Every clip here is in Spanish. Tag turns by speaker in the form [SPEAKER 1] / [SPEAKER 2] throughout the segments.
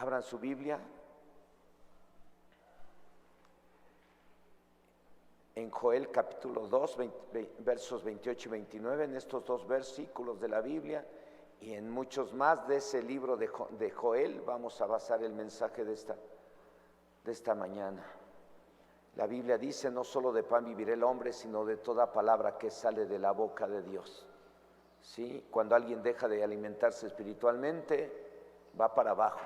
[SPEAKER 1] Abran su Biblia en Joel capítulo 2, versos 28 y 29, en estos dos versículos de la Biblia y en muchos más de ese libro de Joel vamos a basar el mensaje de esta mañana. La Biblia dice: no solo de pan vivirá el hombre, sino de toda palabra que sale de la boca de Dios. ¿Sí? Cuando alguien deja de alimentarse espiritualmente, va para abajo.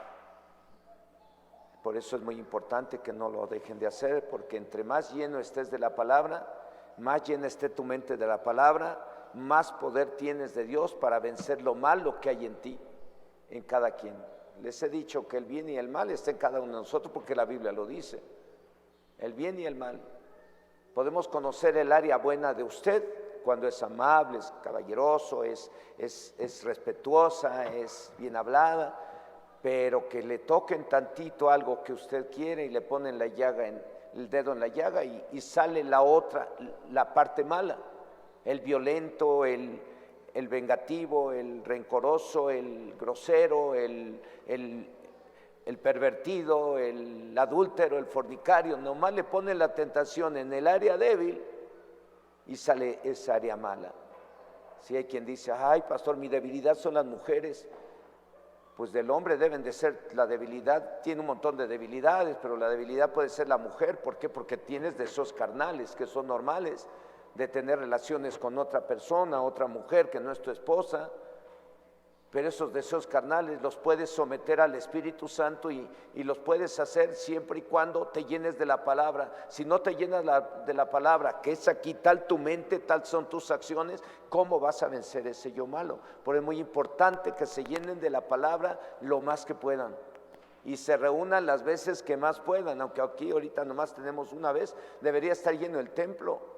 [SPEAKER 1] Por eso es muy importante que no lo dejen de hacer, porque entre más lleno estés de la palabra, más llena esté tu mente de la palabra, más poder tienes de Dios para vencer lo malo que hay en ti, en cada quien. Les he dicho que el bien y el mal está en cada uno de nosotros, porque la Biblia lo dice. El bien y el mal. Podemos conocer el área buena de usted cuando es amable, es caballeroso, es respetuosa, es bien hablada, pero que le toquen tantito algo que usted quiere y le ponen el dedo en la llaga y sale la otra, la parte mala, el violento, el vengativo, el rencoroso, el grosero, el pervertido, el adúltero, el fornicario. Nomás le ponen la tentación en el área débil y sale esa área mala. Si hay quien dice: ay, pastor, mi debilidad son las mujeres. Pues del hombre deben de ser, la debilidad tiene un montón de debilidades, pero la debilidad puede ser la mujer. ¿Por qué? Porque tienes deseos carnales que son normales, de tener relaciones con otra persona, otra mujer que no es tu esposa, pero esos deseos carnales los puedes someter al Espíritu Santo y los puedes hacer siempre y cuando te llenes de la palabra. Si no te llenas de la palabra, que es aquí, tal tu mente, tal son tus acciones, ¿cómo vas a vencer ese yo malo? Por eso es muy importante que se llenen de la palabra lo más que puedan y se reúnan las veces que más puedan, aunque aquí ahorita nomás tenemos una vez, debería estar lleno el templo.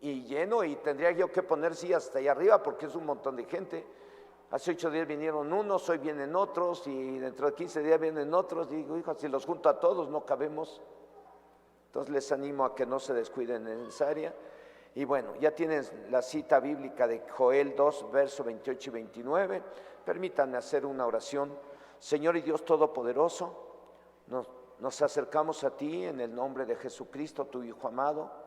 [SPEAKER 1] Y lleno, y tendría yo que poner sillas hasta allá arriba porque es un montón de gente. Hace 8 días vinieron unos, hoy vienen otros y dentro de 15 días vienen otros. Digo, hijo, si los junto a todos no cabemos. Entonces les animo a que no se descuiden en esa área. Y bueno, ya tienen la cita bíblica de Joel 2, versos 28 y 29. Permítanme hacer una oración. Señor y Dios Todopoderoso, nos acercamos a ti en el nombre de Jesucristo, tu Hijo amado,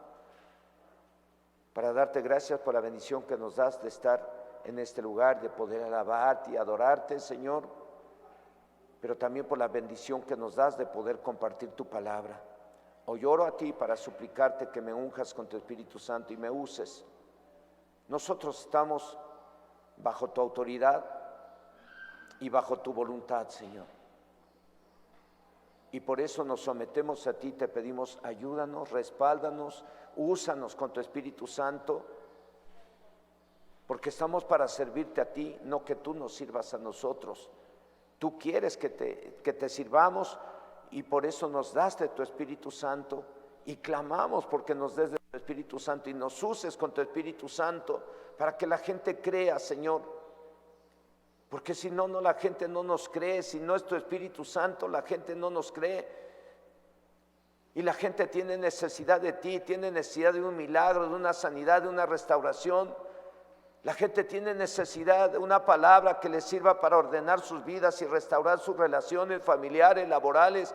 [SPEAKER 1] para darte gracias por la bendición que nos das de estar en este lugar, de poder alabarte y adorarte, Señor, pero también por la bendición que nos das de poder compartir tu palabra. Hoy oro a ti para suplicarte que me unjas con tu Espíritu Santo y me uses. Nosotros estamos bajo tu autoridad y bajo tu voluntad, Señor. Y por eso nos sometemos a ti, te pedimos: ayúdanos, respáldanos, úsanos con tu Espíritu Santo, porque estamos para servirte a ti, no que tú nos sirvas a nosotros. Tú quieres que te sirvamos y por eso nos das de tu Espíritu Santo y clamamos porque nos des de tu Espíritu Santo y nos uses con tu Espíritu Santo para que la gente crea, Señor. Porque si no, la gente no nos cree. Si no es tu Espíritu Santo, la gente no nos cree. Y la gente tiene necesidad de ti, tiene necesidad de un milagro, de una sanidad, de una restauración. La gente tiene necesidad de una palabra que les sirva para ordenar sus vidas y restaurar sus relaciones familiares, laborales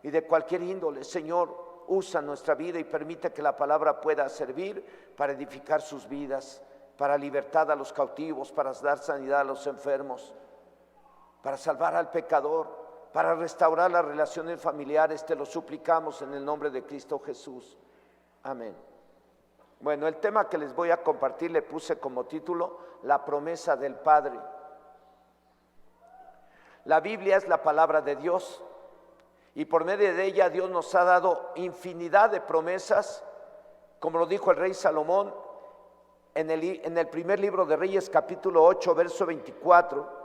[SPEAKER 1] y de cualquier índole. Señor, usa nuestra vida y permite que la palabra pueda servir para edificar sus vidas, para libertad a los cautivos, para dar sanidad a los enfermos, para salvar al pecador, para restaurar las relaciones familiares. Te lo suplicamos en el nombre de Cristo Jesús. Amén. Bueno, el tema que les voy a compartir le puse como título: la promesa del Padre. La Biblia es la palabra de Dios y por medio de ella Dios nos ha dado infinidad de promesas, como lo dijo el rey Salomón en el primer libro de Reyes, capítulo 8, verso 24.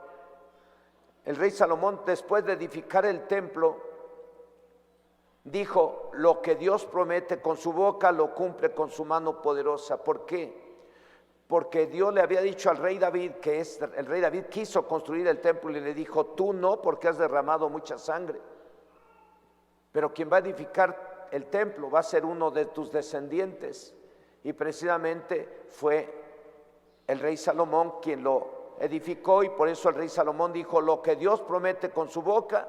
[SPEAKER 1] El rey Salomón, después de edificar el templo, dijo: lo que Dios promete con su boca lo cumple con su mano poderosa. ¿Por qué? Porque Dios le había dicho al rey David, el rey David quiso construir el templo y le dijo: tú no, porque has derramado mucha sangre, pero quien va a edificar el templo va a ser uno de tus descendientes. Y precisamente fue el rey Salomón quien lo edificó, y por eso el rey Salomón dijo: lo que Dios promete con su boca,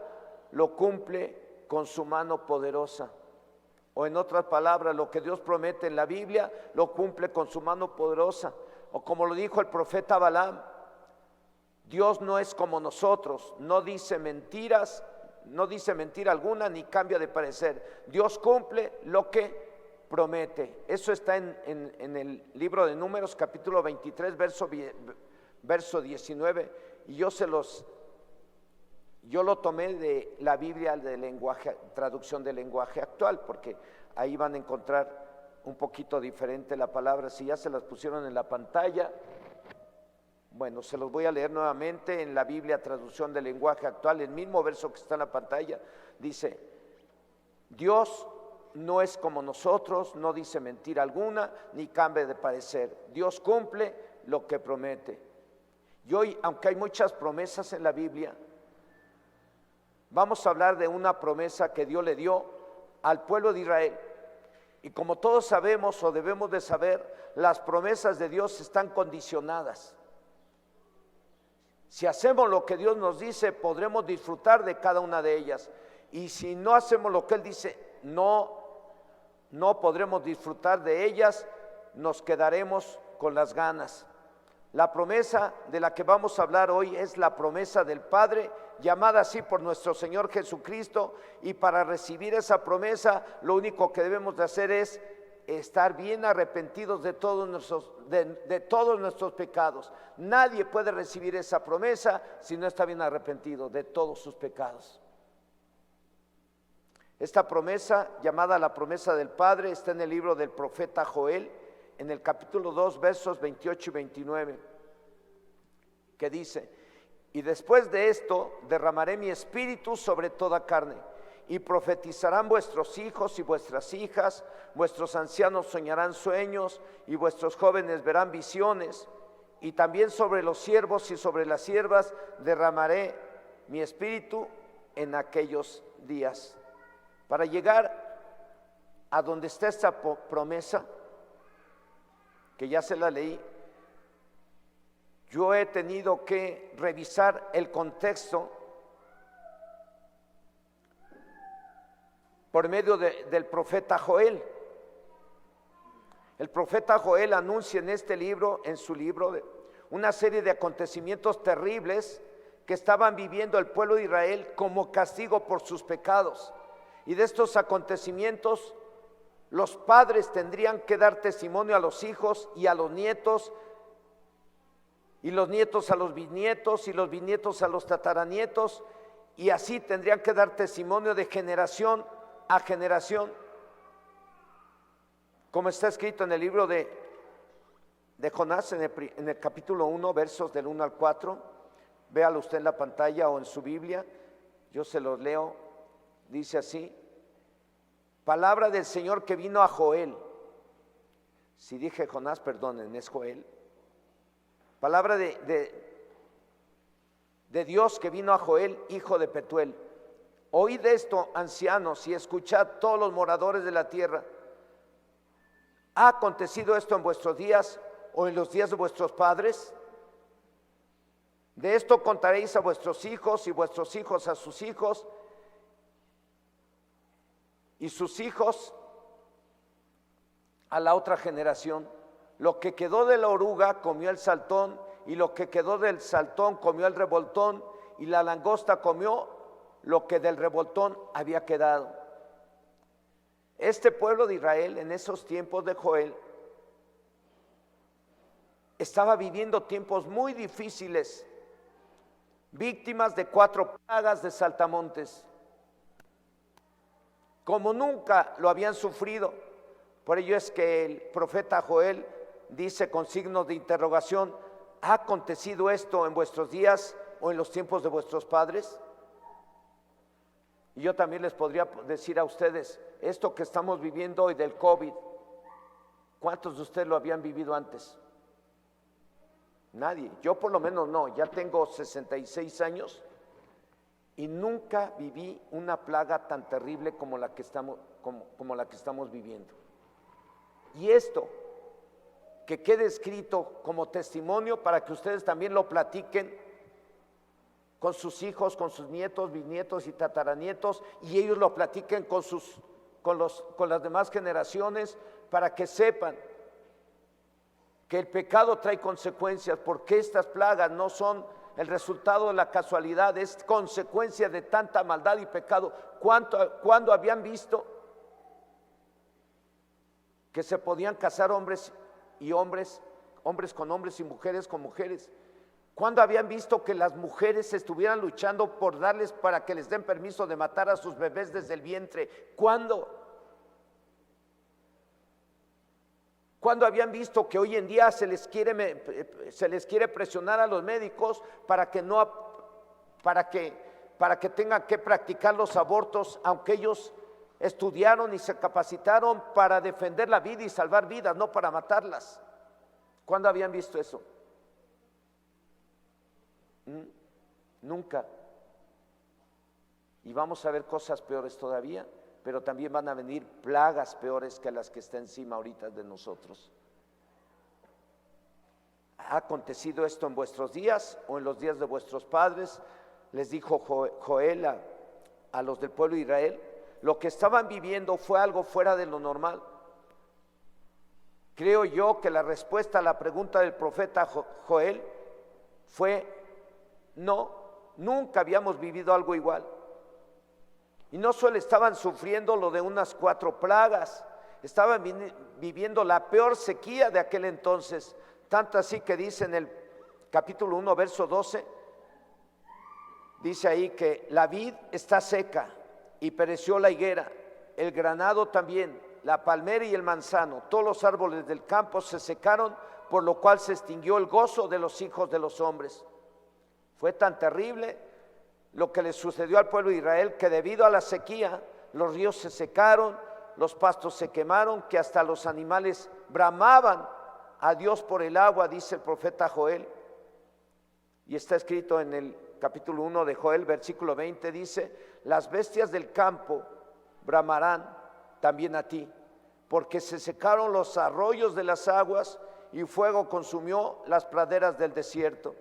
[SPEAKER 1] lo cumple con su mano poderosa. O en otras palabras, lo que Dios promete en la Biblia, lo cumple con su mano poderosa. O como lo dijo el profeta Balaam: Dios no es como nosotros, no dice mentiras, no dice mentira alguna, ni cambia de parecer. Dios cumple lo que promete. Eso está en el libro de Números, capítulo 23, verso 19. Y yo lo tomé de la Biblia de lenguaje, traducción del lenguaje actual, porque ahí van a encontrar un poquito diferente la palabra. Si ya se las pusieron en la pantalla, bueno, se los voy a leer nuevamente en la Biblia, traducción del lenguaje actual. El mismo verso que está en la pantalla dice: Dios no es como nosotros, no dice mentira alguna, ni cambia de parecer. Dios cumple lo que promete. Y hoy, aunque hay muchas promesas en la Biblia, vamos a hablar de una promesa que Dios le dio al pueblo de Israel. Y como todos sabemos, o debemos de saber, las promesas de Dios están condicionadas. Si hacemos lo que Dios nos dice, podremos disfrutar de cada una de ellas. Y si no hacemos lo que Él dice, no podremos disfrutar de ellas, nos quedaremos con las ganas. La promesa de la que vamos a hablar hoy es la promesa del Padre, llamada así por nuestro Señor Jesucristo. Y para recibir esa promesa, lo único que debemos de hacer es estar bien arrepentidos de todos nuestros pecados. Nadie puede recibir esa promesa si no está bien arrepentido de todos sus pecados. Esta promesa, llamada la promesa del Padre, está en el libro del profeta Joel, en el capítulo 2, versos 28 y 29, que dice: y después de esto derramaré mi espíritu sobre toda carne, y profetizarán vuestros hijos y vuestras hijas, vuestros ancianos soñarán sueños, y vuestros jóvenes verán visiones, y también sobre los siervos y sobre las siervas derramaré mi espíritu en aquellos días. Para llegar a donde está esta promesa, que ya se la leí, yo he tenido que revisar el contexto por medio del profeta Joel. El profeta Joel anuncia en este libro, en su libro, una serie de acontecimientos terribles que estaban viviendo el pueblo de Israel como castigo por sus pecados. Y de estos acontecimientos, los padres tendrían que dar testimonio a los hijos y a los nietos, y los nietos a los bisnietos, y los bisnietos a los tataranietos, y así tendrían que dar testimonio de generación a generación, como está escrito en el libro de Jonás, en el capítulo 1, versos del 1 al 4. Véalo usted en la pantalla o en su Biblia, yo se los leo. Dice así: palabra del Señor que vino a Joel. Si dije Jonás, perdonen, es Joel. Palabra de Dios que vino a Joel, hijo de Petuel. Oíd esto, ancianos, y escuchad todos los moradores de la tierra. ¿Ha acontecido esto en vuestros días o en los días de vuestros padres? De esto contaréis a vuestros hijos, y vuestros hijos a sus hijos, y sus hijos a la otra generación. Lo que quedó de la oruga comió el saltón, y lo que quedó del saltón comió el revoltón, y la langosta comió lo que del revoltón había quedado. Este pueblo de Israel en esos tiempos de Joel estaba viviendo tiempos muy difíciles, víctimas de 4 plagas de saltamontes, como nunca lo habían sufrido. Por ello es que el profeta Joel dice con signos de interrogación: ¿ha acontecido esto en vuestros días o en los tiempos de vuestros padres? Y yo también les podría decir a ustedes, esto que estamos viviendo hoy del COVID, ¿cuántos de ustedes lo habían vivido antes? Nadie. Yo por lo menos no. Ya tengo 66 años y nunca viví una plaga tan terrible como la que estamos viviendo. Y esto que quede escrito como testimonio para que ustedes también lo platiquen con sus hijos, con sus nietos, bisnietos y tataranietos, y ellos lo platiquen con las demás generaciones, para que sepan que el pecado trae consecuencias, porque estas plagas no son el resultado de la casualidad, es consecuencia de tanta maldad y pecado. ¿Cuándo habían visto que se podían casar hombres y hombres, hombres con hombres y mujeres con mujeres? ¿Cuándo habían visto que las mujeres estuvieran luchando por darles, para que les den permiso de matar a sus bebés desde el vientre? ¿Cuándo? ¿Cuándo habían visto que hoy en día se les quiere presionar a los médicos para que tengan que practicar los abortos, aunque ellos estudiaron y se capacitaron para defender la vida y salvar vidas, no para matarlas? ¿Cuándo habían visto eso? Nunca. Y vamos a ver cosas peores todavía, pero también van a venir plagas peores que las que está encima ahorita de nosotros. ¿Ha acontecido esto en vuestros días o en los días de vuestros padres? Les dijo Joel a los del pueblo de Israel. Lo que estaban viviendo fue algo fuera de lo normal. Creo yo que la respuesta a la pregunta del profeta Joel fue: no, nunca habíamos vivido algo igual. Y no solo estaban sufriendo lo de unas 4 plagas, estaban viviendo la peor sequía de aquel entonces, tanto así que dice en el capítulo 1, verso 12, dice ahí que la vid está seca y pereció la higuera, el granado también, la palmera y el manzano, todos los árboles del campo se secaron, por lo cual se extinguió el gozo de los hijos de los hombres. Fue tan terrible lo que le sucedió al pueblo de Israel, que debido a la sequía los ríos se secaron, los pastos se quemaron, que hasta los animales bramaban a Dios por el agua, dice el profeta Joel. Y está escrito en el capítulo 1 de Joel, versículo 20, dice: las bestias del campo bramarán también a ti, porque se secaron los arroyos de las aguas y fuego consumió las praderas del desierto.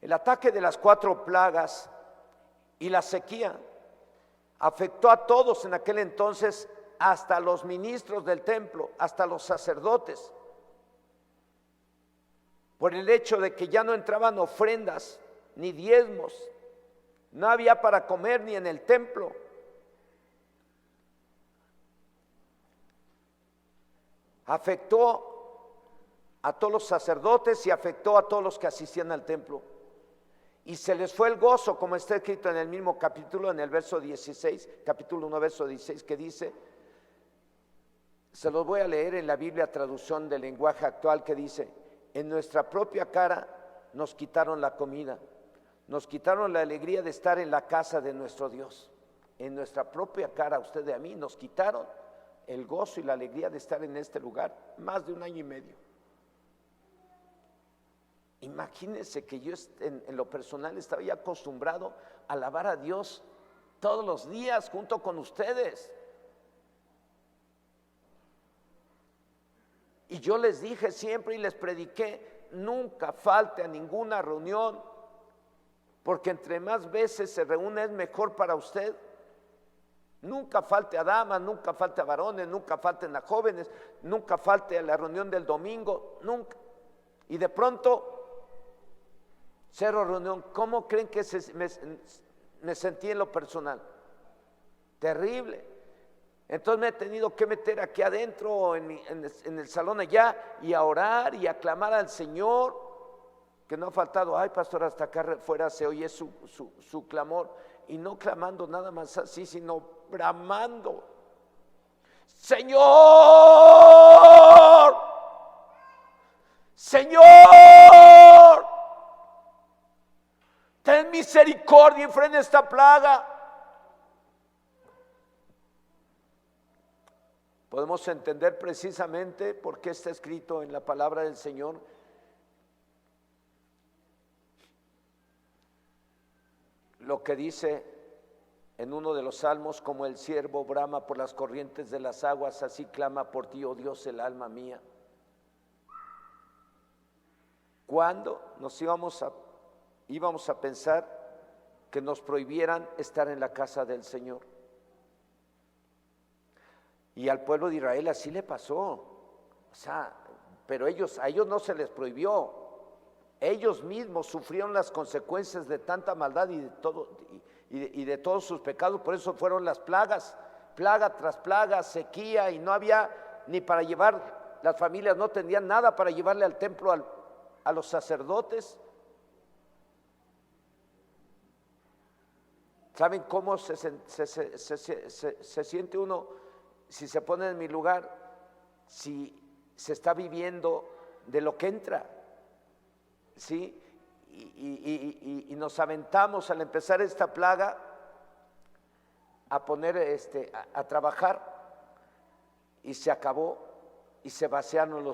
[SPEAKER 1] El ataque de las 4 plagas y la sequía afectó a todos en aquel entonces, hasta los ministros del templo, hasta los sacerdotes, por el hecho de que ya no entraban ofrendas ni diezmos, no había para comer ni en el templo. Afectó a todos los sacerdotes y afectó a todos los que asistían al templo. Y se les fue el gozo, como está escrito en el mismo capítulo, en el verso 16, capítulo 1, verso 16, que dice, se los voy a leer en la Biblia, traducción del lenguaje actual, que dice: en nuestra propia cara nos quitaron la comida, nos quitaron la alegría de estar en la casa de nuestro Dios. En nuestra propia cara, a usted y a mí, nos quitaron el gozo y la alegría de estar en este lugar más de 1 año y medio. Imagínense que yo en lo personal estaba ya acostumbrado a alabar a Dios todos los días junto con ustedes. Y yo les dije siempre y les prediqué: nunca falte a ninguna reunión, porque entre más veces se reúne es mejor para usted. Nunca falte a damas, nunca falte a varones, nunca falten a jóvenes, nunca falte a la reunión del domingo, nunca. Y de pronto, 0 reunión. ¿Cómo creen que me sentí en lo personal? Terrible. Entonces me he tenido que meter aquí adentro en el salón allá y a orar y a clamar al Señor, que no ha faltado. Ay, pastor, hasta acá fuera se oye su clamor, y no clamando nada más así, sino bramando: Señor, Señor, ten misericordia y frena esta plaga. Podemos entender precisamente por qué está escrito en la palabra del Señor lo que dice en uno de los salmos, como el ciervo brama por las corrientes de las aguas, así clama por ti, oh Dios, el alma mía. ¿Cuándo íbamos a pensar que nos prohibieran estar en la casa del Señor? Y al pueblo de Israel así le pasó, pero a ellos no se les prohibió, ellos mismos sufrieron las consecuencias de tanta maldad y de todos sus pecados. Por eso fueron las plagas, plaga tras plaga, sequía, y no había ni para llevar, las familias no tenían nada para llevarle al templo a los sacerdotes. ¿Saben cómo se siente uno si se pone en mi lugar? Si se está viviendo de lo que entra, ¿sí? Y nos aventamos al empezar esta plaga a poner a trabajar, y se acabó, y se vaciaron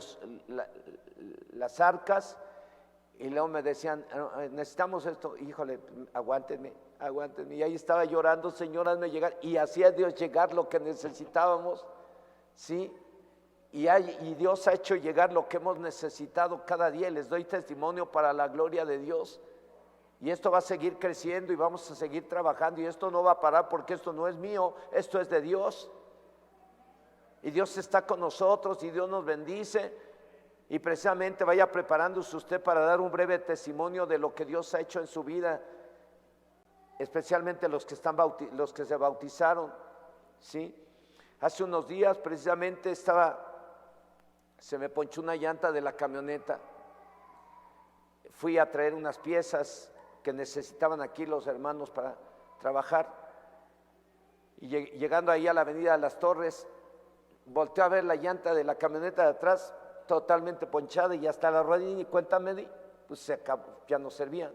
[SPEAKER 1] las arcas, y luego me decían, necesitamos esto. Híjole, aguántenme, y ahí estaba llorando, Señor, hazme llegar, y hacía Dios llegar lo que necesitábamos, ¿sí? Y Dios ha hecho llegar lo que hemos necesitado cada día. Les doy testimonio para la gloria de Dios, y esto va a seguir creciendo, y vamos a seguir trabajando, y esto no va a parar, porque esto no es mío, esto es de Dios, y Dios está con nosotros, y Dios nos bendice. Y precisamente vaya preparándose usted para dar un breve testimonio de lo que Dios ha hecho en su vida, especialmente los que se bautizaron, ¿sí? Hace unos días precisamente se me ponchó una llanta de la camioneta. Fui a traer unas piezas que necesitaban aquí los hermanos para trabajar, y llegando ahí a la avenida de Las Torres, volteé a ver la llanta de la camioneta de atrás totalmente ponchada, y hasta la rueda ni cuenta me di, pues se acabó, ya no servían.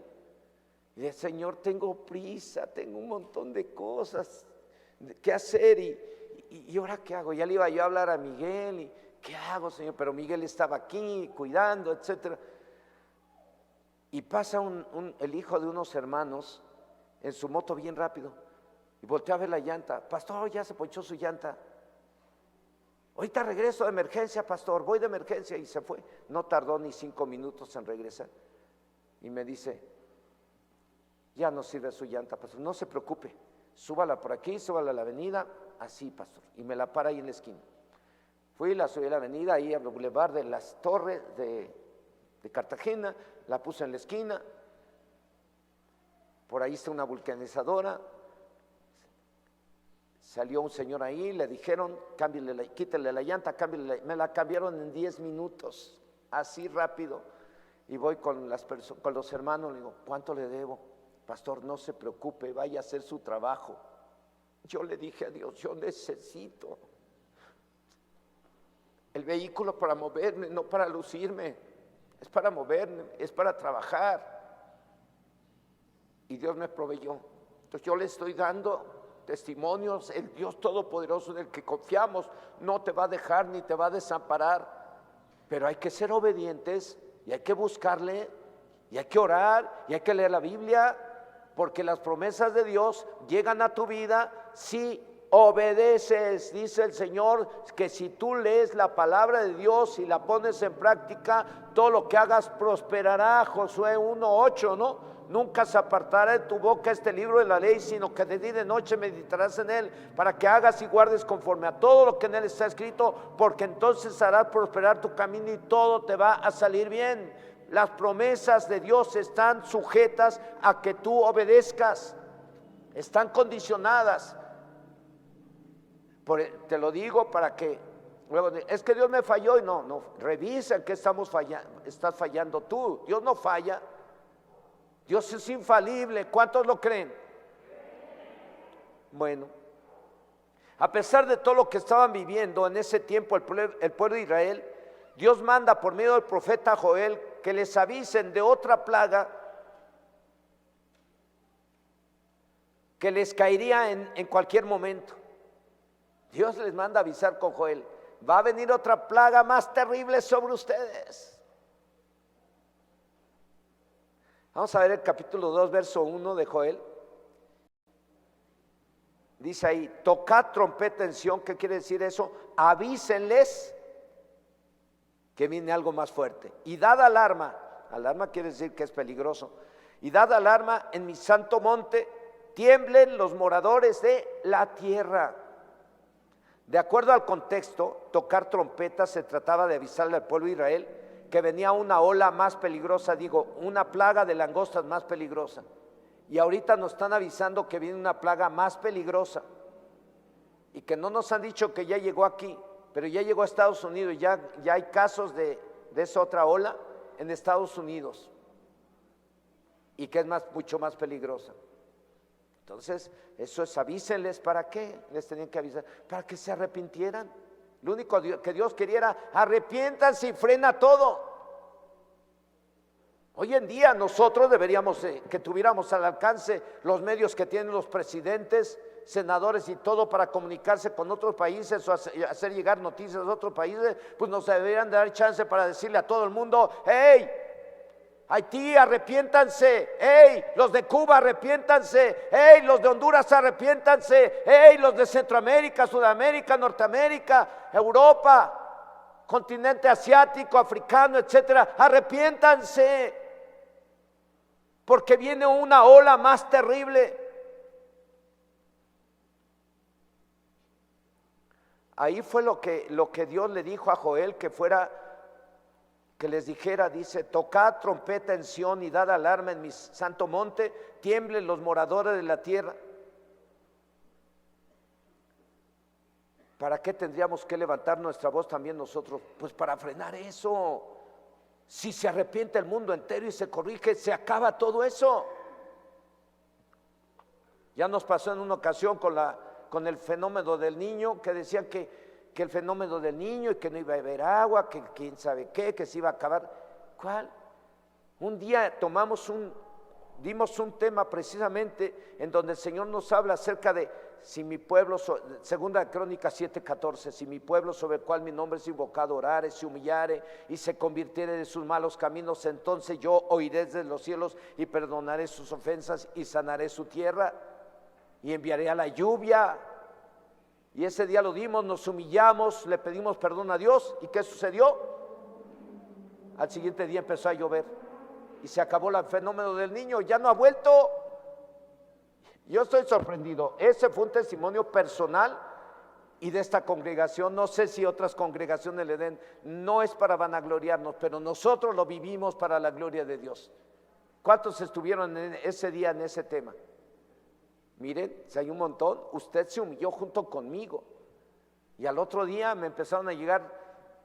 [SPEAKER 1] Y dije, Señor, tengo prisa, tengo un montón de cosas que hacer, y ¿ahora qué hago? Ya le iba yo a hablar a Miguel, y ¿qué hago, Señor? Pero Miguel estaba aquí cuidando, etcétera. Y pasa el hijo de unos hermanos en su moto bien rápido, y volteó a ver la llanta. Pastor, ya se ponchó su llanta. Ahorita regreso de emergencia, pastor, voy de emergencia. Y se fue, no tardó ni 5 minutos en regresar, y me dice, ya no sirve su llanta, pastor, no se preocupe, súbala por aquí, súbala a la avenida, así, pastor, y me la para ahí en la esquina. Fui, la subí a la avenida, ahí al Boulevard de Las Torres de Cartagena, la puse en la esquina, por ahí está una vulcanizadora. Salió un señor ahí, le dijeron, quítele la llanta, me la cambiaron en 10 minutos, así rápido. Y voy con los hermanos, le digo, ¿cuánto le debo? Pastor, no se preocupe, vaya a hacer su trabajo. Yo le dije a Dios, yo necesito el vehículo para moverme, no para lucirme, es para moverme, es para trabajar. Y Dios me proveyó. Entonces yo le estoy dando testimonios. El Dios Todopoderoso en el que confiamos no te va a dejar ni te va a desamparar, pero hay que ser obedientes, y hay que buscarle, y hay que orar, y hay que leer la Biblia, porque las promesas de Dios llegan a tu vida si obedeces. Dice el Señor que si tú lees la palabra de Dios y la pones en práctica, todo lo que hagas prosperará. Josué 1:8, ¿no? Nunca se apartará de tu boca este libro de la ley, sino que de día y de noche meditarás en él, para que hagas y guardes conforme a todo lo que en él está escrito, porque entonces harás prosperar tu camino y todo te va a salir bien. Las promesas de Dios están sujetas a que tú obedezcas, están condicionadas. Te lo digo para que luego es que Dios me falló, y no, revisa en qué estás fallando tú. Dios no falla, Dios es infalible. ¿Cuántos lo creen? Bueno, a pesar de todo lo que estaban viviendo en ese tiempo el pueblo de Israel, Dios manda por medio del profeta Joel que les avisen de otra plaga que les caería en cualquier momento. Dios les manda avisar con Joel, va a venir otra plaga más terrible sobre ustedes. Vamos a ver el capítulo 2, verso 1 de Joel. Dice ahí, tocad trompeta en Sión. ¿Qué quiere decir eso? Avísenles que viene algo más fuerte. Y dad alarma. Alarma quiere decir que es peligroso. Y dad alarma en mi santo monte, tiemblen los moradores de la tierra. De acuerdo al contexto, tocar trompeta se trataba de avisarle al pueblo de Israel que venía una ola más peligrosa, una plaga de langostas más peligrosa. Y ahorita nos están avisando que viene una plaga más peligrosa y que no nos han dicho que ya llegó aquí, pero ya llegó a Estados Unidos, ya hay casos de esa otra ola en Estados Unidos y que es mucho más peligrosa. Entonces, eso es, avísenles. ¿Para qué les tenían que avisar? Para que se arrepintieran. Lo único que Dios quería era arrepiéntanse y frena todo. Hoy en día nosotros deberíamos que tuviéramos al alcance los medios que tienen los presidentes, senadores y todo para comunicarse con otros países o hacer llegar noticias a otros países. Pues nos deberían dar chance para decirle a todo el mundo: hey, Haití, arrepiéntanse. Hey, los de Cuba, arrepiéntanse. Hey, los de Honduras, arrepiéntanse. Hey, los de Centroamérica, Sudamérica, Norteamérica, Europa, continente asiático, africano, etcétera, arrepiéntanse, porque viene una ola más terrible. Ahí fue lo que Dios le dijo a Joel que les dijera, dice: tocad trompeta en Sión y dad alarma en mi santo monte, tiemblen los moradores de la tierra. ¿Para qué tendríamos que levantar nuestra voz también nosotros? Pues para frenar eso. Si se arrepiente el mundo entero y se corrige, se acaba todo eso. Ya nos pasó en una ocasión con el fenómeno del niño, que decían que el fenómeno del niño y que no iba a beber agua, que quién sabe qué, que se iba a acabar. ¿Cuál? Un día dimos un tema precisamente en donde el Señor nos habla acerca de si mi pueblo, segunda Crónicas 7:14, si mi pueblo sobre el cual mi nombre es invocado orare, se humillare y se convirtiere de sus malos caminos, entonces yo oiré desde los cielos y perdonaré sus ofensas y sanaré su tierra y enviaré a la lluvia. Y ese día lo dimos, nos humillamos, le pedimos perdón a Dios. ¿Y qué sucedió? Al siguiente día empezó a llover y se acabó el fenómeno del niño, ya no ha vuelto. Yo estoy sorprendido. Ese fue un testimonio personal y de esta congregación. No sé si otras congregaciones le den, no es para vanagloriarnos, pero nosotros lo vivimos para la gloria de Dios. ¿Cuántos estuvieron en ese día en ese tema? Miren, si hay un montón. Usted se humilló junto conmigo y al otro día me empezaron a llegar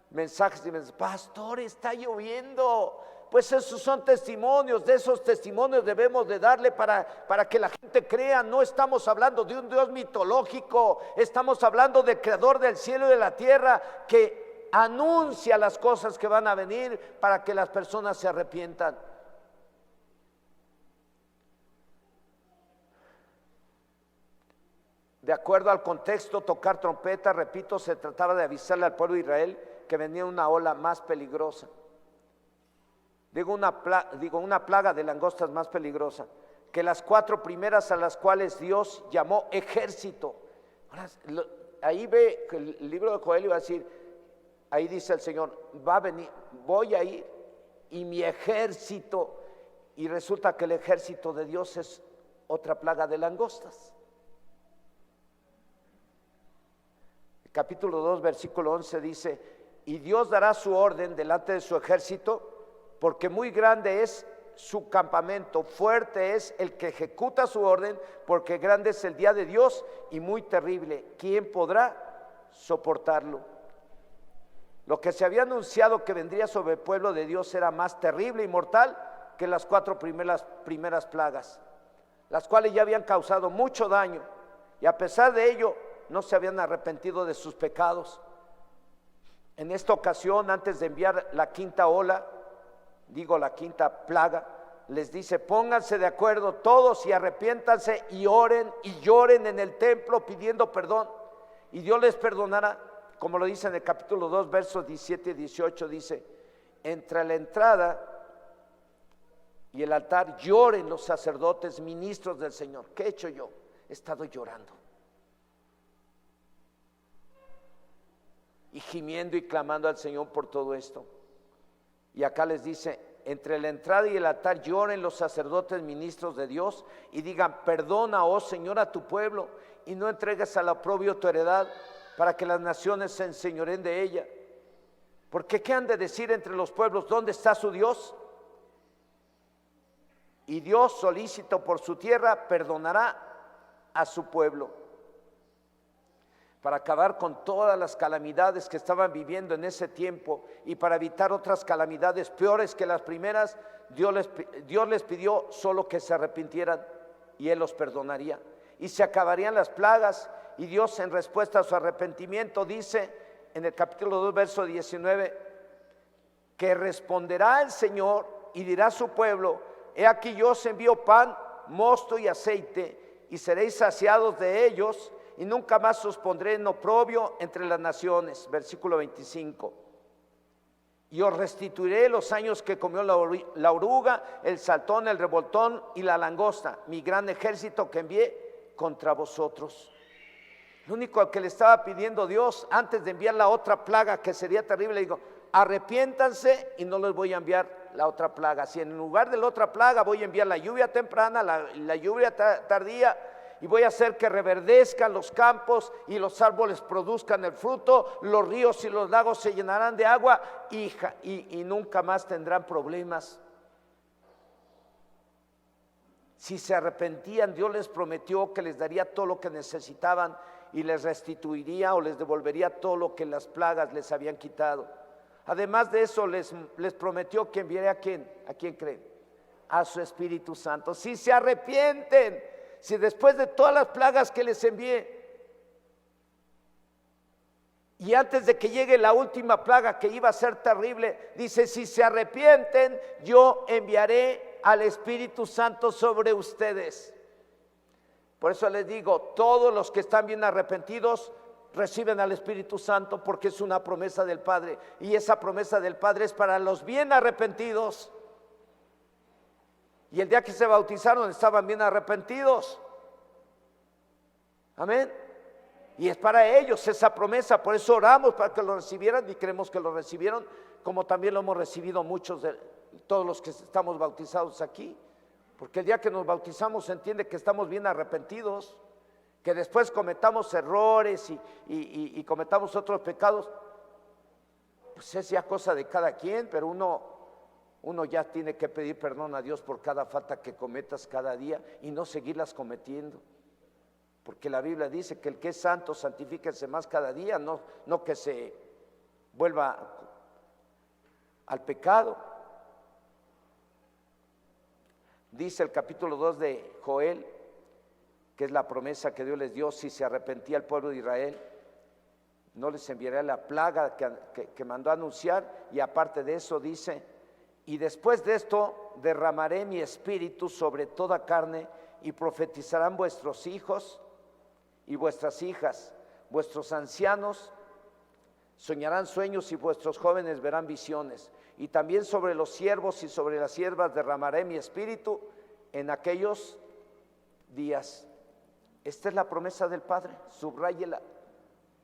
[SPEAKER 1] mensajes y me decían: pastor, está lloviendo. Pues esos son testimonios, de esos testimonios debemos de darle para que la gente crea. No estamos hablando de un Dios mitológico, estamos hablando del creador del cielo y de la tierra, que anuncia las cosas que van a venir para que las personas se arrepientan. De acuerdo al contexto, tocar trompeta, repito, se trataba de avisarle al pueblo de Israel que venía una ola más peligrosa. Una plaga de langostas más peligrosa que las 4 primeras, a las cuales Dios llamó ejército. Ahora, ahí ve que el libro de Joel iba a decir, ahí dice el Señor: va a venir, voy a ir y mi ejército, y resulta que el ejército de Dios es otra plaga de langostas. Capítulo 2, versículo 11 dice: y Dios dará su orden delante de su ejército, porque muy grande es su campamento, fuerte es el que ejecuta su orden, porque grande es el día de Dios y muy terrible. ¿Quién podrá soportarlo? Lo que se había anunciado que vendría sobre el pueblo de Dios era más terrible y mortal que las 4 primeras plagas, las cuales ya habían causado mucho daño, y a pesar de ello no se habían arrepentido de sus pecados. En esta ocasión, antes de enviar la quinta ola, la quinta plaga, les dice: pónganse de acuerdo todos y arrepiéntanse y oren y lloren en el templo pidiendo perdón, y Dios les perdonará. Como lo dice en el capítulo 2, versos 17 y 18, dice: entre la entrada y el altar lloren los sacerdotes, ministros del Señor. ¿Qué he hecho yo? He estado llorando. y gimiendo y clamando al Señor por todo esto. Y acá les dice: entre la entrada y el altar lloren los sacerdotes ministros de Dios y digan: perdona, oh Señor, a tu pueblo, y no entregues al oprobio tu heredad, para que las naciones se enseñoreen de ella. Porque ¿qué han de decir entre los pueblos? ¿Dónde está su Dios? Y Dios, solícito por su tierra, perdonará a su pueblo. Para acabar con todas las calamidades que estaban viviendo en ese tiempo y para evitar otras calamidades peores que las primeras, Dios les pidió solo que se arrepintieran y Él los perdonaría. Y se acabarían las plagas, y Dios, en respuesta a su arrepentimiento, dice en el capítulo 2, verso 19, que responderá el Señor y dirá a su pueblo: he aquí yo os envío pan, mosto y aceite, y seréis saciados de ellos, y nunca más os pondré en oprobio entre las naciones. Versículo 25. Y os restituiré los años que comió la oruga, el saltón, el revoltón y la langosta, mi gran ejército que envié contra vosotros. Lo único que le estaba pidiendo Dios antes de enviar la otra plaga, que sería terrible, le digo: arrepiéntanse y no les voy a enviar la otra plaga. Si en lugar de la otra plaga voy a enviar la lluvia temprana, la lluvia tardía, y voy a hacer que reverdezcan los campos y los árboles produzcan el fruto, los ríos y los lagos se llenarán de agua y nunca más tendrán problemas. Si se arrepentían, Dios les prometió que les daría todo lo que necesitaban y les restituiría o les devolvería todo lo que las plagas les habían quitado. Además de eso, les prometió que enviaría ¿a quién creen? A su Espíritu Santo. Si se arrepienten, si después de todas las plagas que les envié, y antes de que llegue la última plaga que iba a ser terrible, dice: si se arrepienten, yo enviaré al Espíritu Santo sobre ustedes. Por eso les digo, todos los que están bien arrepentidos reciben al Espíritu Santo, porque es una promesa del Padre, y esa promesa del Padre es para los bien arrepentidos. Y el día que se bautizaron estaban bien arrepentidos. Amén. Y es para ellos esa promesa. Por eso oramos para que lo recibieran, y creemos que lo recibieron, como también lo hemos recibido muchos de todos los que estamos bautizados aquí. Porque el día que nos bautizamos se entiende que estamos bien arrepentidos. Que después cometamos errores y cometamos otros pecados, pues es ya cosa de cada quien, pero uno ya tiene que pedir perdón a Dios por cada falta que cometas cada día y no seguirlas cometiendo. Porque la Biblia dice que el que es santo, santifíquese más cada día, no que se vuelva al pecado. Dice el capítulo 2 de Joel, que es la promesa que Dios les dio: si se arrepentía el pueblo de Israel, no les enviaré la plaga que mandó a anunciar. Y aparte de eso dice: y después de esto derramaré mi espíritu sobre toda carne, y profetizarán vuestros hijos y vuestras hijas, vuestros ancianos soñarán sueños y vuestros jóvenes verán visiones. Y también sobre los siervos y sobre las siervas derramaré mi espíritu en aquellos días. Esta es la promesa del Padre, subráyela,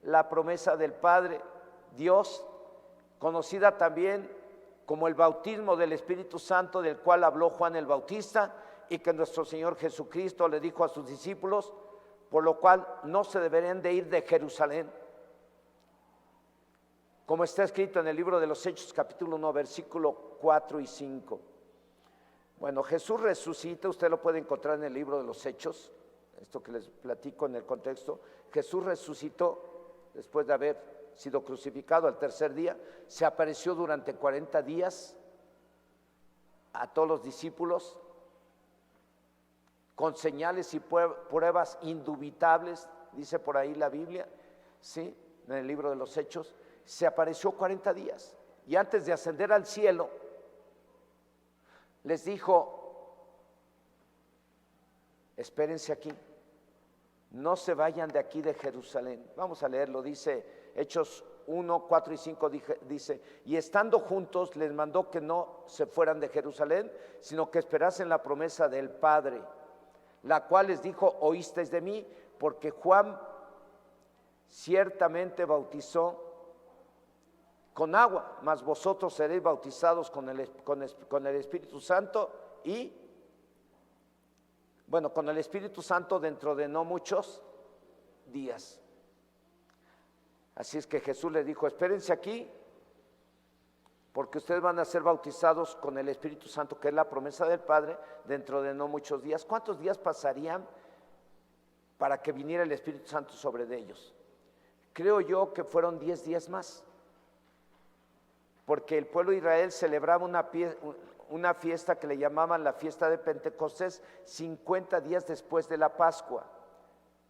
[SPEAKER 1] la promesa del Padre, Dios, conocida también como el bautismo del Espíritu Santo, del cual habló Juan el Bautista, y que nuestro Señor Jesucristo le dijo a sus discípulos, por lo cual no se deberían de ir de Jerusalén, como está escrito en el libro de los Hechos, capítulo 1, versículo 4 y 5. Bueno, Jesús resucita, usted lo puede encontrar en el libro de los Hechos, esto que les platico en el contexto. Jesús resucitó después de haber sido crucificado al tercer día, se apareció durante 40 días a todos los discípulos, con señales y pruebas indubitables, dice por ahí la Biblia, ¿sí? En el libro de los Hechos, se apareció 40 días, y antes de ascender al cielo, les dijo: espérense aquí, no se vayan de aquí de Jerusalén. Vamos a leerlo, dice Hechos 1, 4 y 5, dice: y estando juntos les mandó que no se fueran de Jerusalén, sino que esperasen la promesa del Padre, la cual les dijo: oísteis de mí, porque Juan ciertamente bautizó con agua, mas vosotros seréis bautizados con el Espíritu Santo y, bueno, con el Espíritu Santo dentro de no muchos días. Así es que Jesús le dijo, espérense aquí, porque ustedes van a ser bautizados con el Espíritu Santo, que es la promesa del Padre, dentro de no muchos días. ¿Cuántos días pasarían para que viniera el Espíritu Santo sobre de ellos? Creo yo que fueron 10 días más, porque el pueblo de Israel celebraba una fiesta que le llamaban la fiesta de Pentecostés 50 días después de la Pascua.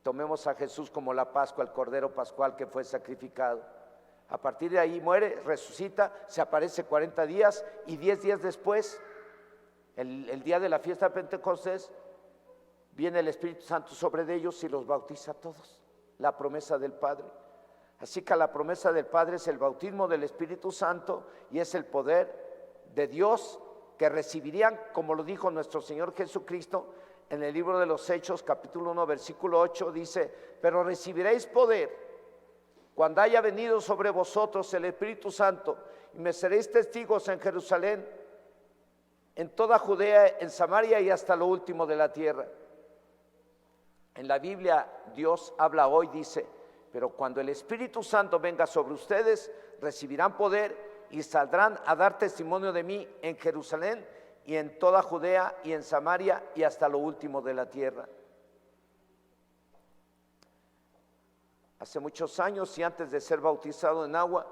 [SPEAKER 1] Tomemos a Jesús como la Pascua, el Cordero Pascual que fue sacrificado. A partir de ahí muere, resucita, se aparece 40 días y 10 días después, el día de la fiesta de Pentecostés, viene el Espíritu Santo sobre de ellos y los bautiza a todos. La promesa del Padre. Así que la promesa del Padre es el bautismo del Espíritu Santo y es el poder de Dios que recibirían, como lo dijo nuestro Señor Jesucristo en el libro de los Hechos, capítulo 1, versículo 8, dice, pero recibiréis poder cuando haya venido sobre vosotros el Espíritu Santo y me seréis testigos en Jerusalén, en toda Judea, en Samaria y hasta lo último de la tierra. En la Biblia Dios habla hoy, dice, pero cuando el Espíritu Santo venga sobre ustedes, recibirán poder y saldrán a dar testimonio de mí en Jerusalén y en toda Judea y en Samaria y hasta lo último de la tierra. Hace muchos años y antes de ser bautizado en agua,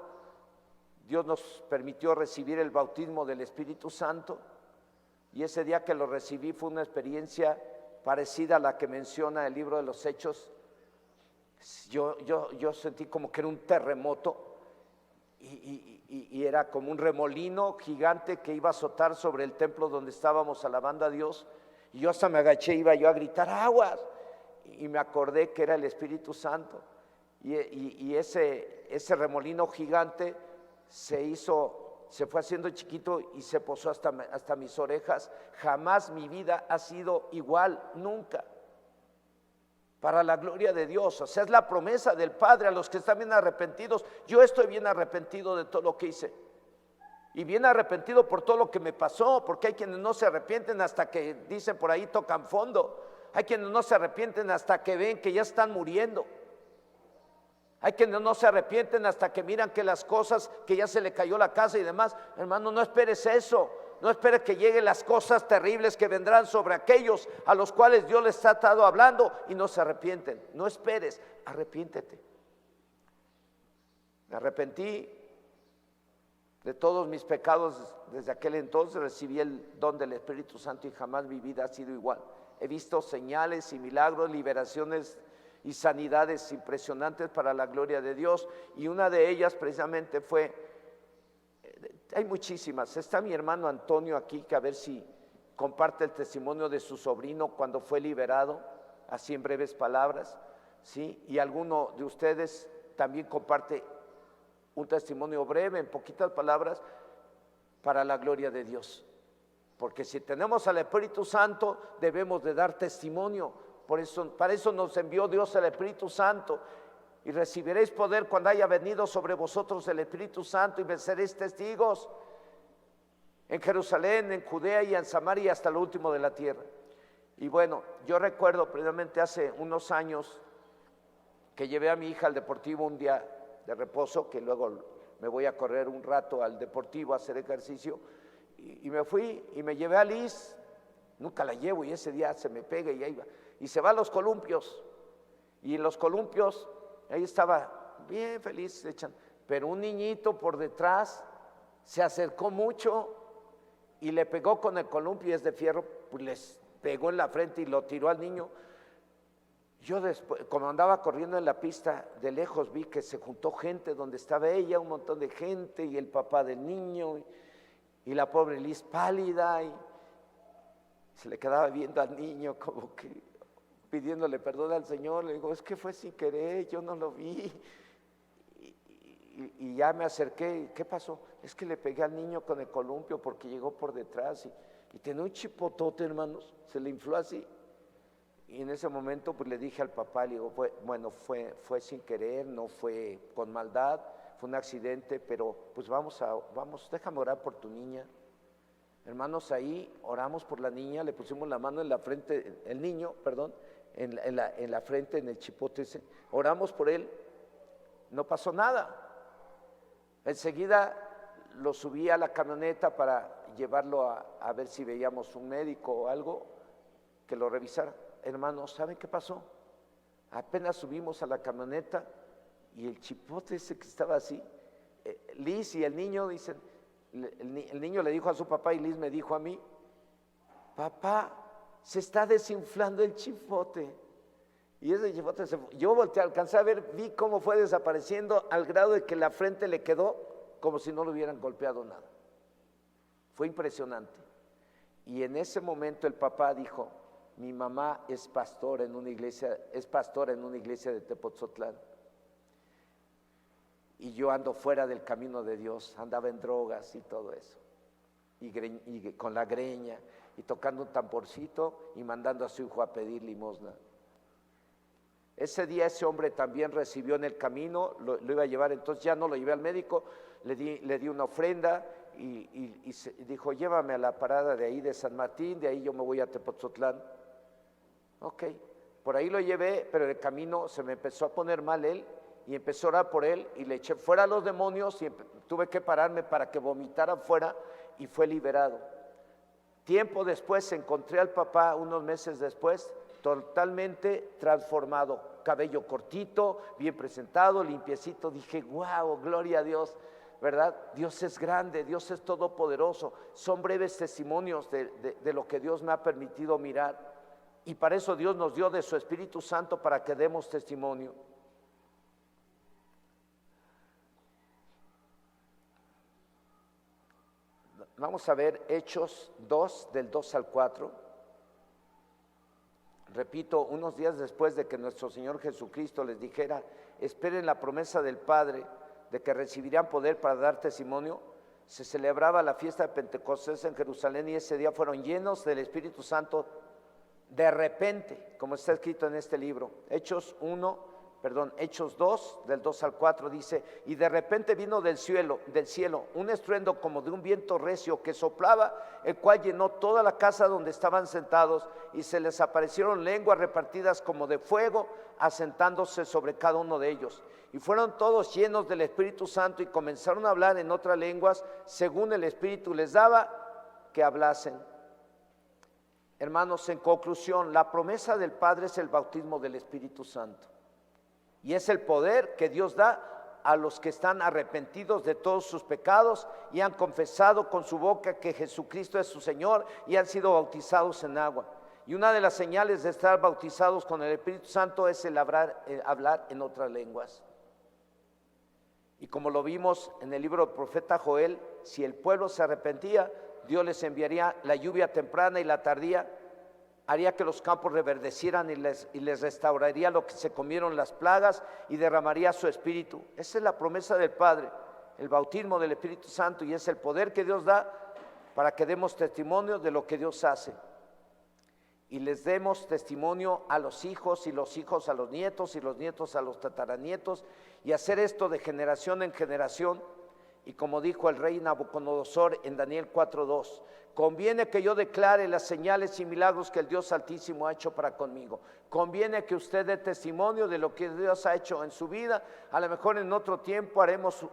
[SPEAKER 1] Dios nos permitió recibir el bautismo del Espíritu Santo y ese día que lo recibí fue una experiencia parecida a la que menciona el libro de los Hechos. Yo sentí como que era un terremoto y era como un remolino gigante que iba a azotar sobre el templo donde estábamos alabando a Dios, y yo hasta me agaché, iba yo a gritar aguas, y me acordé que era el Espíritu Santo, y ese remolino gigante se fue haciendo chiquito y se posó hasta mis orejas. Jamás mi vida ha sido igual, nunca. Para la gloria de Dios, o sea, es la promesa del Padre a los que están bien arrepentidos. Yo estoy bien arrepentido de todo lo que hice y bien arrepentido por todo lo que me pasó, porque hay quienes no se arrepienten hasta que, dicen por ahí, tocan fondo. Hay quienes no se arrepienten hasta que ven que ya están muriendo. Hay quienes no se arrepienten hasta que miran que las cosas, que ya se le cayó la casa y demás. Hermano, no esperes eso. No esperes que lleguen las cosas terribles que vendrán sobre aquellos a los cuales Dios les ha estado hablando y no se arrepienten. No esperes, arrepiéntete. Me arrepentí de todos mis pecados desde aquel entonces, recibí el don del Espíritu Santo y jamás mi vida ha sido igual. He visto señales y milagros, liberaciones y sanidades impresionantes para la gloria de Dios, y una de ellas precisamente fue, hay muchísimas, está mi hermano Antonio aquí, que a ver si comparte el testimonio de su sobrino cuando fue liberado, así en breves palabras, ¿sí? Y alguno de ustedes también comparte un testimonio breve, en poquitas palabras, para la gloria de Dios, porque si tenemos al Espíritu Santo debemos de dar testimonio. Para eso nos envió Dios el Espíritu Santo. Y recibiréis poder cuando haya venido sobre vosotros el Espíritu Santo y me seréis testigos en Jerusalén, en Judea y en Samaria hasta lo último de la tierra. Y bueno, yo recuerdo precisamente hace unos años que llevé a mi hija al deportivo un día de reposo, que luego me voy a correr un rato al deportivo a hacer ejercicio, y me fui y me llevé a Liz. Nunca la llevo y ese día se me pega y ahí va. Y se va a los columpios, y en los columpios ahí estaba bien feliz, pero un niñito por detrás se acercó mucho y le pegó con el columpio, y es de fierro, pues les pegó en la frente y lo tiró al niño. Yo después, como andaba corriendo en la pista, de lejos vi que se juntó gente donde estaba ella, un montón de gente, y el papá del niño, y la pobre Liz pálida, y se le quedaba viendo al niño como que pidiéndole perdón al Señor. Le digo, es que fue sin querer, yo no lo vi. Y ya me acerqué, ¿qué pasó? Es que le pegué al niño con el columpio porque llegó por detrás y tenía un chipotote, hermanos, se le infló así. Y en ese momento pues le dije al papá, le digo, fue sin querer, no fue con maldad, fue un accidente, pero pues vamos, déjame orar por tu niña. Hermanos, ahí oramos por la niña, le pusimos la mano en la frente, el niño, perdón, en la frente, en el chipote ese, oramos por él, no pasó nada. Enseguida lo subí a la camioneta para llevarlo a ver si veíamos un médico o algo que lo revisara. Hermanos, ¿saben qué pasó? Apenas subimos a la camioneta y el chipote ese que estaba así, Liz y el niño dicen, el niño le dijo a su papá y Liz me dijo a mí, papá, se está desinflando el chipote. Y ese chipote yo volteé, alcancé a ver, vi cómo fue desapareciendo al grado de que la frente le quedó como si no le hubieran golpeado nada. Fue impresionante. Y en ese momento el papá dijo, mi mamá es pastora en una iglesia de Tepotzotlán. Y yo ando fuera del camino de Dios, andaba en drogas y todo eso, y con la greña, y tocando un tamborcito y mandando a su hijo a pedir limosna. Ese día ese hombre también recibió en el camino, lo iba a llevar, entonces ya no lo llevé al médico, le di una ofrenda y dijo, llévame a la parada de ahí de San Martín, de ahí yo me voy a Tepotzotlán. Ok, por ahí lo llevé, pero en el camino se me empezó a poner mal él, y empecé a orar por él y le eché fuera a los demonios y tuve que pararme para que vomitara fuera y fue liberado. Tiempo después encontré al papá, unos meses después, totalmente transformado, cabello cortito, bien presentado, limpiecito. Dije, wow, gloria a Dios, ¿verdad? Dios es grande, Dios es todopoderoso. Son breves testimonios de lo que Dios me ha permitido mirar, y para eso Dios nos dio de su Espíritu Santo para que demos testimonio. Vamos a ver Hechos 2, del 2 al 4. Repito, unos días después de que nuestro Señor Jesucristo les dijera, esperen la promesa del Padre de que recibirían poder para dar testimonio, se celebraba la fiesta de Pentecostés en Jerusalén, y ese día fueron llenos del Espíritu Santo de repente, como está escrito en este libro. Hechos 2, del 2 al 4 dice, y de repente vino del cielo un estruendo como de un viento recio que soplaba, el cual llenó toda la casa donde estaban sentados, y se les aparecieron lenguas repartidas como de fuego, asentándose sobre cada uno de ellos. Y fueron todos llenos del Espíritu Santo y comenzaron a hablar en otras lenguas, según el Espíritu les daba que hablasen. Hermanos, en conclusión, la promesa del Padre es el bautismo del Espíritu Santo. Y es el poder que Dios da a los que están arrepentidos de todos sus pecados y han confesado con su boca que Jesucristo es su Señor y han sido bautizados en agua. Y una de las señales de estar bautizados con el Espíritu Santo es el hablar en otras lenguas. Y como lo vimos en el libro del profeta Joel, si el pueblo se arrepentía, Dios les enviaría la lluvia temprana y la tardía, haría que los campos reverdecieran y les restauraría lo que se comieron las plagas y derramaría su espíritu. Esa es la promesa del Padre, el bautismo del Espíritu Santo, y es el poder que Dios da para que demos testimonio de lo que Dios hace. Y les demos testimonio a los hijos, y los hijos a los nietos, y los nietos a los tataranietos, y hacer esto de generación en generación. Y como dijo el rey Nabucodonosor en Daniel 4:2, conviene que yo declare las señales y milagros que el Dios Altísimo ha hecho para conmigo. Conviene que usted dé testimonio de lo que Dios ha hecho en su vida. A lo mejor en otro tiempo haremos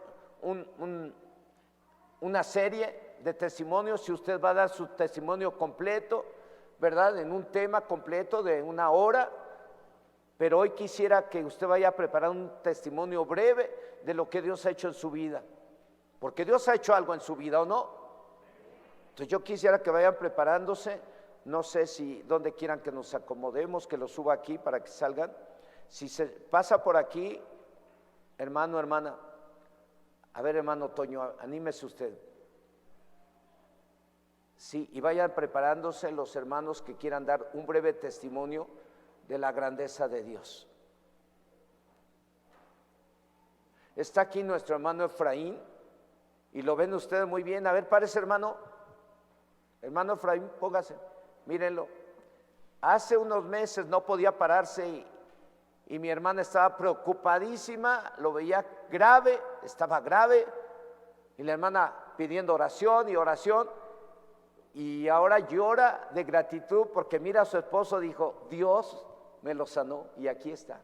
[SPEAKER 1] una serie de testimonios, si usted va a dar su testimonio completo, ¿verdad? En un tema completo de 1 hora. Pero hoy quisiera que usted vaya a preparar un testimonio breve de lo que Dios ha hecho en su vida. Porque Dios ha hecho algo en su vida, ¿o no? Entonces yo quisiera que vayan preparándose. No sé si donde quieran que nos acomodemos, que lo suba aquí para que salgan. Si se pasa por aquí, hermano, hermana. A ver, hermano Toño, anímese usted. Sí, y vayan preparándose los hermanos que quieran dar un breve testimonio de la grandeza de Dios. Está aquí nuestro hermano Efraín. Y lo ven ustedes muy bien. A ver, párese, hermano. Hermano Efraín, póngase. Mírenlo. Hace unos meses no podía pararse y mi hermana estaba preocupadísima, lo veía grave, estaba grave, y la hermana pidiendo oración y oración, y ahora llora de gratitud porque mira a su esposo, dijo, Dios me lo sanó y aquí está.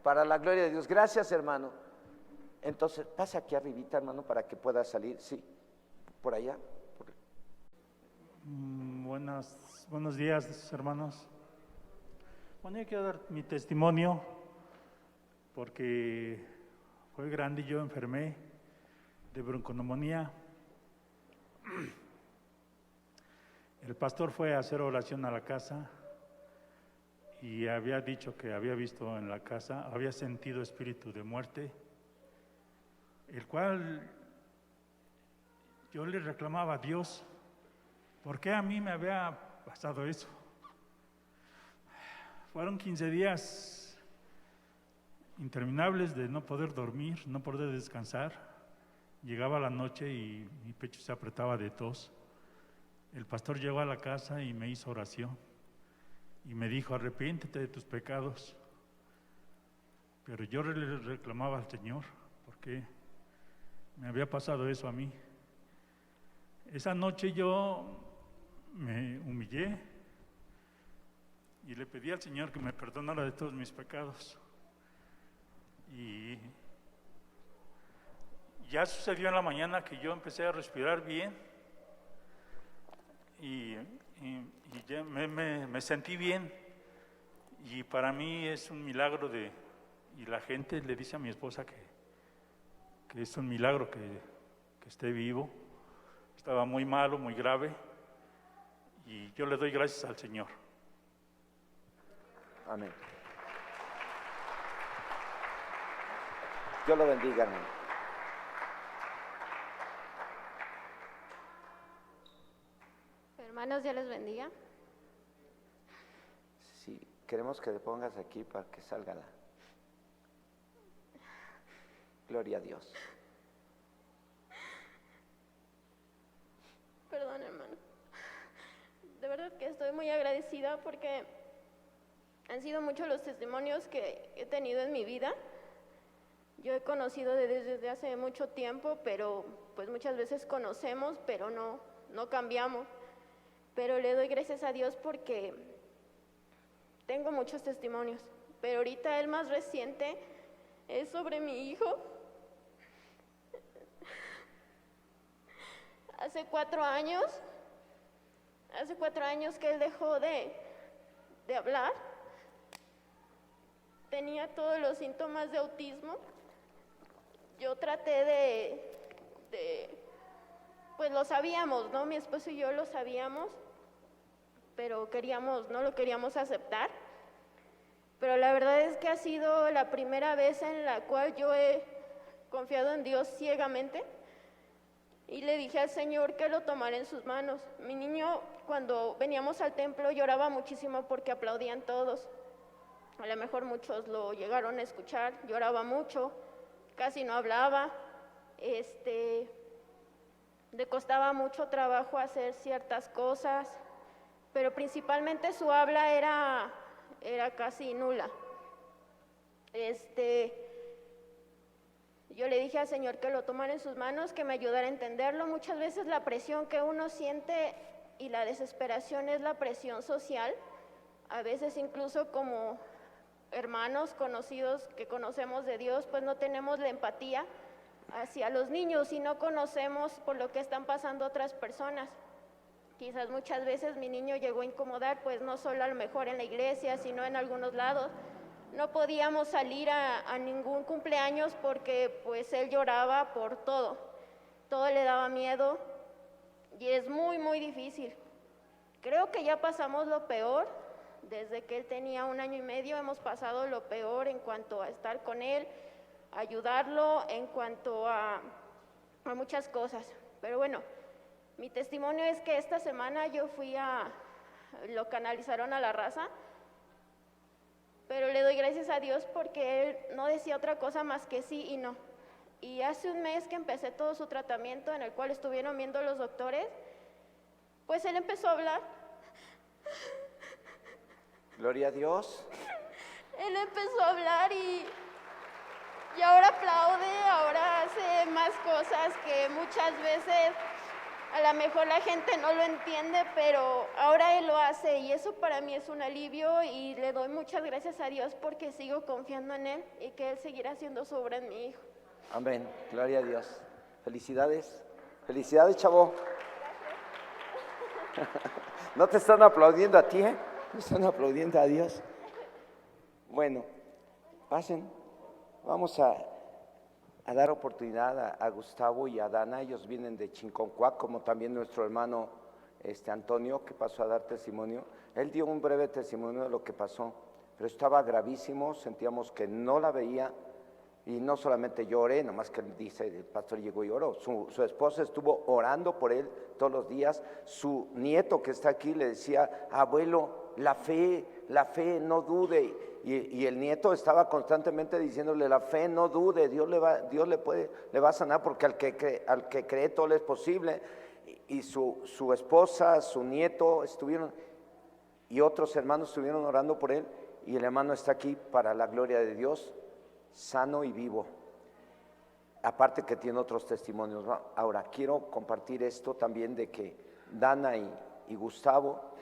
[SPEAKER 1] Para la gloria de Dios. Gracias, hermano. Entonces, pasa aquí arribita, hermano, para que pueda salir. Sí, por allá.
[SPEAKER 2] Buenos días, hermanos. Bueno, yo quiero dar mi testimonio porque fue grande y yo enfermé de bronconeumonía. El pastor fue a hacer oración a la casa y había dicho que había visto en la casa, había sentido espíritu de muerte, el cual yo le reclamaba a Dios, ¿por qué a mí me había pasado eso? Fueron 15 días interminables de no poder dormir, no poder descansar. Llegaba la noche y mi pecho se apretaba de tos. El pastor llegó a la casa y me hizo oración y me dijo, arrepiéntete de tus pecados. Pero yo le reclamaba al Señor, ¿por qué me había pasado eso a mí? Esa noche yo me humillé y le pedí al Señor que me perdonara de todos mis pecados. Y ya sucedió en la mañana que yo empecé a respirar bien y ya me sentí bien. Y para mí es un milagro y la gente le dice a mi esposa que es un milagro que esté vivo. Estaba muy malo, muy grave, y yo le doy gracias al Señor.
[SPEAKER 1] Amén. Dios lo bendiga, hermano.
[SPEAKER 3] Hermanos, Dios les bendiga.
[SPEAKER 1] Sí, queremos que te pongas aquí para que salga la gloria a Dios.
[SPEAKER 3] Perdón, hermano. De verdad que estoy muy agradecida porque han sido muchos los testimonios que he tenido en mi vida. Yo he conocido desde hace mucho tiempo, pero pues muchas veces conocemos, pero no cambiamos. Pero le doy gracias a Dios porque tengo muchos testimonios. Pero ahorita el más reciente es sobre mi hijo. Hace 4 años que él dejó de hablar. Tenía todos los síntomas de autismo. Yo traté pues lo sabíamos, ¿no? Mi esposo y yo lo sabíamos, pero no lo queríamos aceptar. Pero la verdad es que ha sido la primera vez en la cual yo he confiado en Dios ciegamente. Y le dije al Señor que lo tomara en sus manos. Mi niño, cuando veníamos al templo, lloraba muchísimo porque aplaudían todos. A lo mejor muchos lo llegaron a escuchar, lloraba mucho, casi no hablaba. Le costaba mucho trabajo hacer ciertas cosas, pero principalmente su habla era casi nula. Yo le dije al Señor que lo tomara en sus manos, que me ayudara a entenderlo. Muchas veces la presión que uno siente y la desesperación es la presión social. A veces incluso como hermanos conocidos que conocemos de Dios, pues no tenemos la empatía hacia los niños y no conocemos por lo que están pasando otras personas. Quizás muchas veces mi niño llegó a incomodar, pues no solo a lo mejor en la iglesia, sino en algunos lados. No podíamos salir a ningún cumpleaños porque pues él lloraba por todo le daba miedo y es muy, muy difícil. Creo que ya pasamos lo peor, desde que él tenía 1 año y medio hemos pasado lo peor en cuanto a estar con él, ayudarlo, en cuanto a muchas cosas. Pero bueno, mi testimonio es que esta semana yo lo canalizaron a La Raza, pero le doy gracias a Dios porque él no decía otra cosa más que sí y no. Y hace un mes que empecé todo su tratamiento, en el cual estuvieron viendo los doctores, pues él empezó a hablar.
[SPEAKER 1] Gloria a Dios.
[SPEAKER 3] él empezó a hablar y ahora aplaude, ahora hace más cosas que muchas veces a lo mejor la gente no lo entiende, pero ahora él lo hace y eso para mí es un alivio y le doy muchas gracias a Dios porque sigo confiando en él y que él seguirá haciendo su obra en mi hijo.
[SPEAKER 1] Amén, gloria a Dios. Felicidades, felicidades, chavo. No te están aplaudiendo a ti, ¿eh? No están aplaudiendo a Dios. Bueno, pasen. Vamos a dar oportunidad a Gustavo y a Dana. Ellos vienen de Chinconcuac, como también nuestro hermano Antonio, que pasó a dar testimonio. Él dio un breve testimonio de lo que pasó, pero estaba gravísimo, sentíamos que no la veía. Y no solamente yo oré, nomás que él dice, el pastor llegó y oró. Su esposa estuvo orando por él todos los días. Su nieto que está aquí le decía, abuelo, la fe, no dude. Y el nieto estaba constantemente diciéndole, la fe, no dude, Dios le va a sanar, porque al que cree todo le es posible. Y su esposa, su nieto estuvieron, y otros hermanos estuvieron orando por él. Y el hermano está aquí para la gloria de Dios, sano y vivo, aparte que tiene otros testimonios. Ahora, quiero compartir esto también de que Dana y Gustavo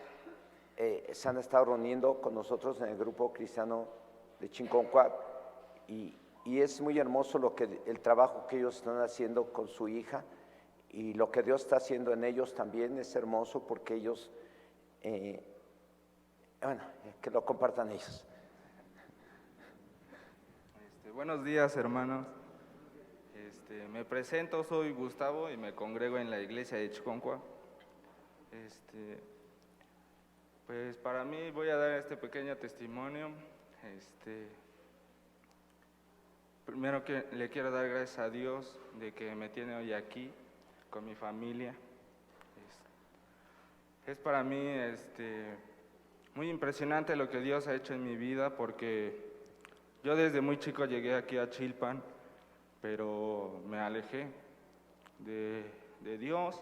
[SPEAKER 1] se han estado reuniendo con nosotros en el grupo cristiano de Chinconcuac y es muy hermoso el trabajo que ellos están haciendo con su hija y lo que Dios está haciendo en ellos también es hermoso porque ellos, que lo compartan ellos.
[SPEAKER 4] Buenos días, hermanos. Me presento, soy Gustavo y me congrego en la iglesia de Chinconcuac. Pues para mí voy a dar este pequeño testimonio. Primero que le quiero dar gracias a Dios de que me tiene hoy aquí con mi familia. Es para mí muy impresionante lo que Dios ha hecho en mi vida porque yo desde muy chico llegué aquí a Chilpan, pero me alejé de Dios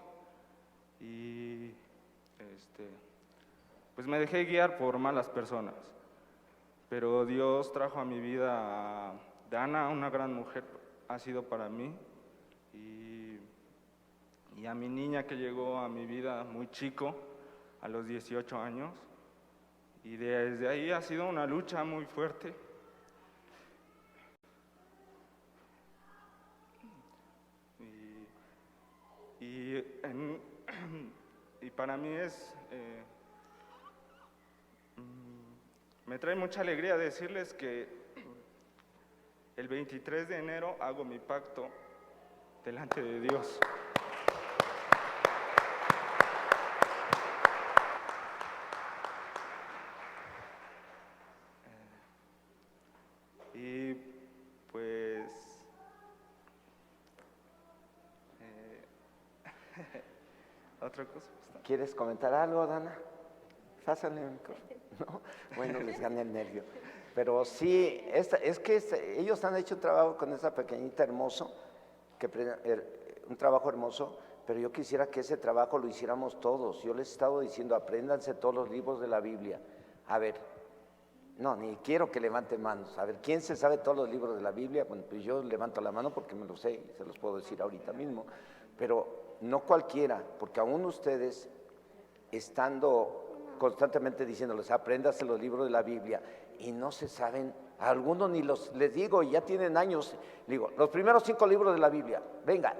[SPEAKER 4] y pues me dejé guiar por malas personas. Pero Dios trajo a mi vida a Dana, una gran mujer ha sido para mí, y a mi niña que llegó a mi vida muy chico, a los 18 años, y desde ahí ha sido una lucha muy fuerte. Y para mí me trae mucha alegría decirles que el 23 de enero hago mi pacto delante de Dios. Y pues otra cosa.
[SPEAKER 1] ¿Quieres comentar algo, Dana? Pásale el micrófono. ¿No? Bueno, les gana el nervio. Pero sí, ellos han hecho un trabajo con esa pequeñita hermoso, un trabajo hermoso, pero yo quisiera que ese trabajo lo hiciéramos todos. Yo les he estado diciendo, apréndanse todos los libros de la Biblia. A ver, no, ni quiero que levanten manos. A ver, ¿quién se sabe todos los libros de la Biblia? Bueno, pues yo levanto la mano porque me lo sé y se los puedo decir ahorita mismo. Pero no cualquiera, porque aún ustedes, estando constantemente diciéndoles, apréndase los libros de la Biblia, y no se saben, a algunos ni les digo, ya tienen años, digo, los primeros 5 libros de la Biblia, venga,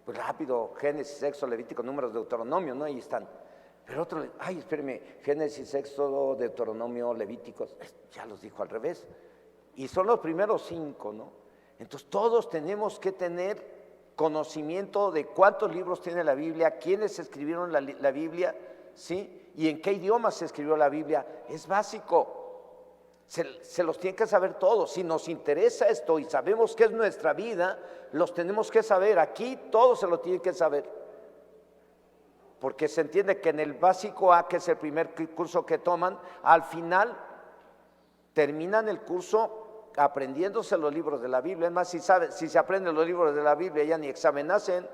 [SPEAKER 1] pues rápido, Génesis, Éxodo, Levítico, Números, Deuteronomio, ¿no? Ahí están. Pero otro, ay, espéreme, Génesis, Éxodo, Deuteronomio, Levíticos, ya los dijo al revés. Y son los primeros 5, ¿no? Entonces todos tenemos que tener conocimiento de cuántos libros tiene la Biblia, quiénes escribieron la Biblia, ¿sí? Y en qué idioma se escribió la Biblia. Es básico. Se los tiene que saber todos. Si nos interesa esto y sabemos que es nuestra vida, los tenemos que saber. Aquí todos se lo tienen que saber. Porque se entiende que en el básico A, que es el primer curso que toman, al final terminan el curso aprendiéndose los libros de la Biblia. Es más, si se aprenden los libros de la Biblia, ya ni examen hacen.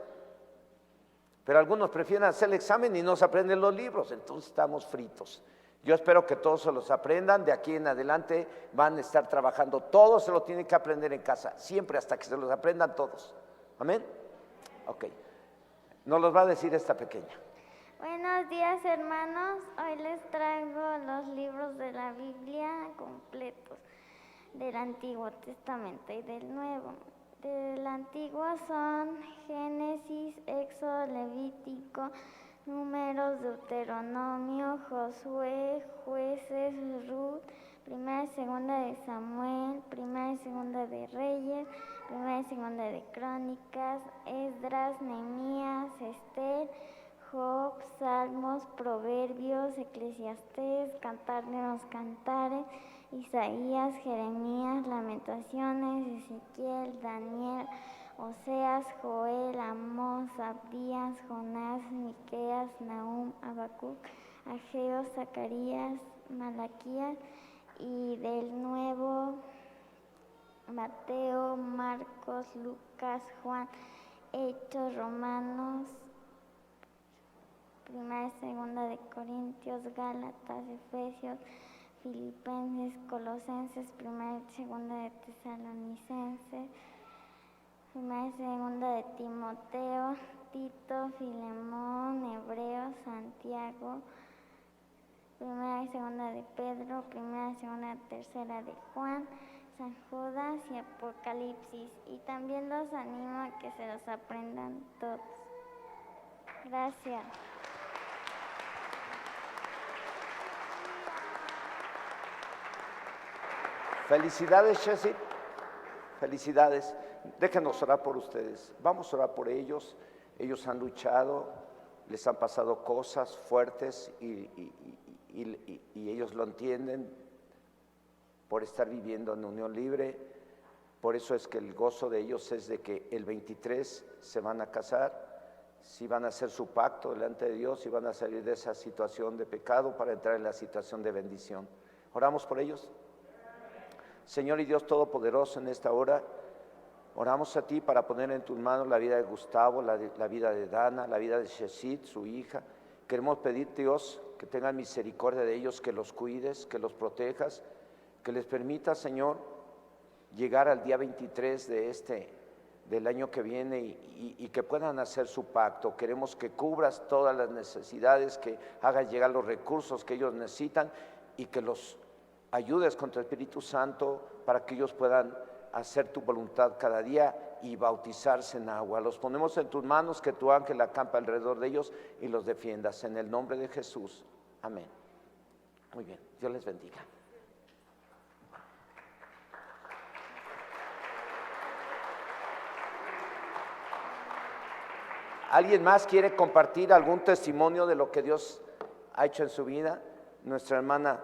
[SPEAKER 1] Pero algunos prefieren hacer el examen y no se aprenden los libros, entonces estamos fritos. Yo espero que todos se los aprendan, de aquí en adelante van a estar trabajando, todos se lo tienen que aprender en casa, siempre hasta que se los aprendan todos. ¿Amén? Ok, nos los va a decir esta pequeña.
[SPEAKER 5] Buenos días, hermanos. Hoy les traigo los libros de la Biblia completos, del Antiguo Testamento y del Nuevo. Del Antiguo son Génesis, Éxodo, Levítico, Números, Deuteronomio, Josué, Jueces, Ruth, Primera y Segunda de Samuel, Primera y Segunda de Reyes, Primera y Segunda de Crónicas, Esdras, Nehemías, Esther, Job, Salmos, Proverbios, Eclesiastés, Cantar de los Cantares, Isaías, Jeremías, Lamentaciones, Ezequiel, Daniel, Oseas, Joel, Amós, Abdías, Jonás, Miqueas, Nahum, Habacuc, Ageo, Zacarías, Malaquías, y del Nuevo, Mateo, Marcos, Lucas, Juan, Hechos, Romanos, Primera y Segunda de Corintios, Gálatas, Efesios, Filipenses, Colosenses, Primera y Segunda de Tesalonicenses, Primera y Segunda de Timoteo, Tito, Filemón, Hebreos, Santiago, Primera y Segunda de Pedro, Primera y Segunda, Tercera de Juan, San Judas y Apocalipsis. Y también los animo a que se los aprendan todos. Gracias.
[SPEAKER 1] Felicidades, Chessy. Felicidades. Déjenos orar por ustedes. Vamos a orar por ellos. Ellos han luchado, les han pasado cosas fuertes y ellos lo entienden por estar viviendo en unión libre. Por eso es que el gozo de ellos es de que el 23 se van a casar, si van a hacer su pacto delante de Dios y van a salir de esa situación de pecado para entrar en la situación de bendición. ¿Oramos por ellos? Señor y Dios Todopoderoso, en esta hora oramos a ti para poner en tus manos la vida de Gustavo, la vida de Dana, la vida de Shesit, su hija. Queremos pedirte, Dios, que tengas misericordia de ellos, que los cuides, que los protejas, que les permitas, Señor, llegar al día 23 del año que viene y que puedan hacer su pacto. Queremos que cubras todas las necesidades, que hagas llegar los recursos que ellos necesitan y que los ayudes con tu Espíritu Santo para que ellos puedan hacer tu voluntad cada día y bautizarse en agua. Los ponemos en tus manos, que tu ángel acampe alrededor de ellos y los defiendas. En el nombre de Jesús. Amén. Muy bien, Dios les bendiga. ¿Alguien más quiere compartir algún testimonio de lo que Dios ha hecho en su vida? Nuestra hermana.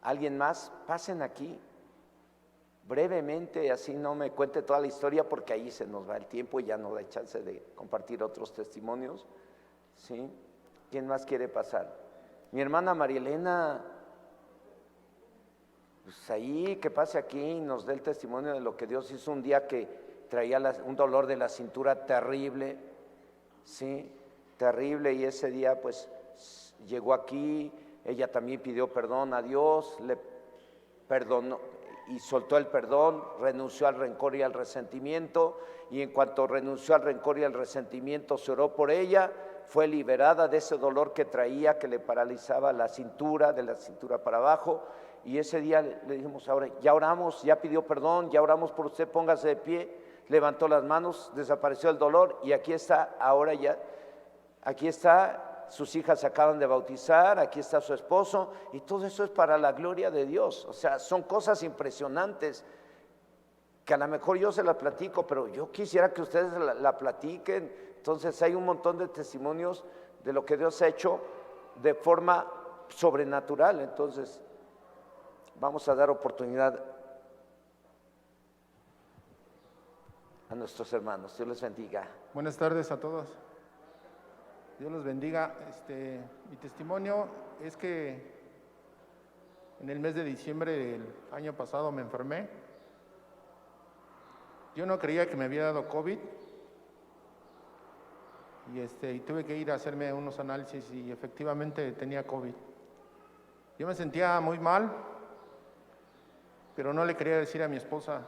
[SPEAKER 1] ¿Alguien más? Pasen aquí. Brevemente, así no me cuente toda la historia porque ahí se nos va el tiempo y ya no da chance de compartir otros testimonios. ¿Sí? ¿Quién más quiere pasar? Mi hermana María Elena, pues ahí que pase aquí y nos dé el testimonio de lo que Dios hizo un día que traía un dolor de la cintura terrible, ¿sí? Terrible, y ese día pues llegó aquí, ella también pidió perdón a Dios, le perdonó y soltó el perdón, renunció al rencor y al resentimiento, y en cuanto renunció al rencor y al resentimiento, se oró por ella, fue liberada de ese dolor que traía, que le paralizaba la cintura, de la cintura para abajo, y ese día le dijimos, ahora ya oramos, ya pidió perdón, ya oramos por usted, póngase de pie, levantó las manos, desapareció el dolor, y aquí está, ahora ya, aquí está. Sus hijas se acaban de bautizar, aquí está su esposo, y todo eso es para la gloria de Dios. O sea, son cosas impresionantes que a lo mejor yo se las platico, pero yo quisiera que ustedes la platiquen. Entonces hay un montón de testimonios de lo que Dios ha hecho de forma sobrenatural. Entonces vamos a dar oportunidad a nuestros hermanos. Dios les bendiga.
[SPEAKER 6] Buenas tardes a todos. Dios los bendiga. Mi testimonio es que en el mes de diciembre del año pasado me enfermé. Yo no creía que me había dado COVID y tuve que ir a hacerme unos análisis y efectivamente tenía COVID. Yo me sentía muy mal, pero no le quería decir a mi esposa.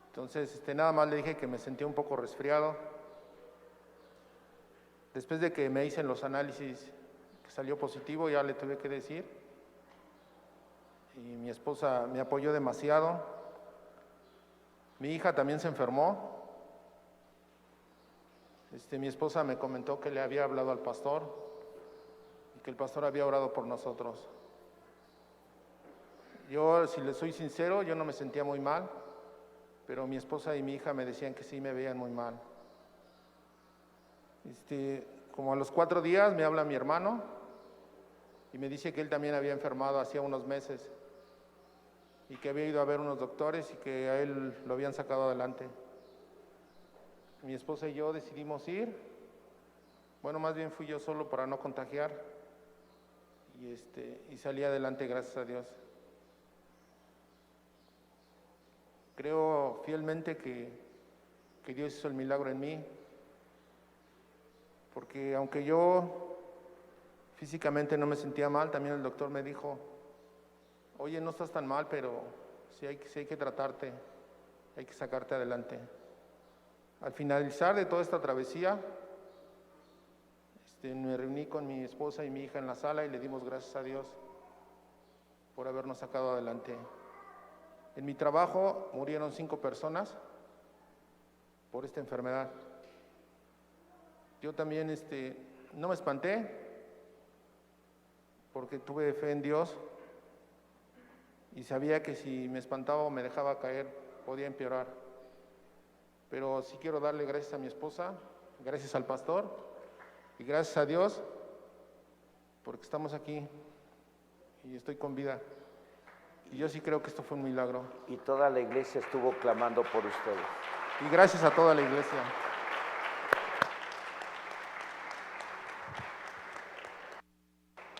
[SPEAKER 6] Entonces, nada más le dije que me sentía un poco resfriado. Después de que me hice los análisis, que salió positivo, ya le tuve que decir. Y mi esposa me apoyó demasiado. Mi hija también se enfermó. Mi esposa me comentó que le había hablado al pastor y que el pastor había orado por nosotros. Yo, si les soy sincero, yo no me sentía muy mal, pero mi esposa y mi hija me decían que sí me veían muy mal. Como a los 4 días me habla mi hermano y me dice que él también había enfermado hacía unos meses y que había ido a ver unos doctores y que a él lo habían sacado adelante. Mi esposa y yo decidimos ir. Bueno, más bien fui yo solo para no contagiar y salí adelante, gracias a Dios. Creo fielmente que Dios hizo el milagro en mí, porque aunque yo físicamente no me sentía mal, también el doctor me dijo, oye, no estás tan mal, pero sí hay que tratarte, hay que sacarte adelante. Al finalizar de toda esta travesía, me reuní con mi esposa y mi hija en la sala y le dimos gracias a Dios por habernos sacado adelante. En mi trabajo murieron 5 personas por esta enfermedad. Yo también no me espanté porque tuve fe en Dios y sabía que si me espantaba o me dejaba caer podía empeorar. Pero sí quiero darle gracias a mi esposa, gracias al pastor y gracias a Dios porque estamos aquí y estoy con vida. Y yo sí creo que esto fue un milagro.
[SPEAKER 1] Y toda la iglesia estuvo clamando por ustedes.
[SPEAKER 6] Y gracias a toda la iglesia.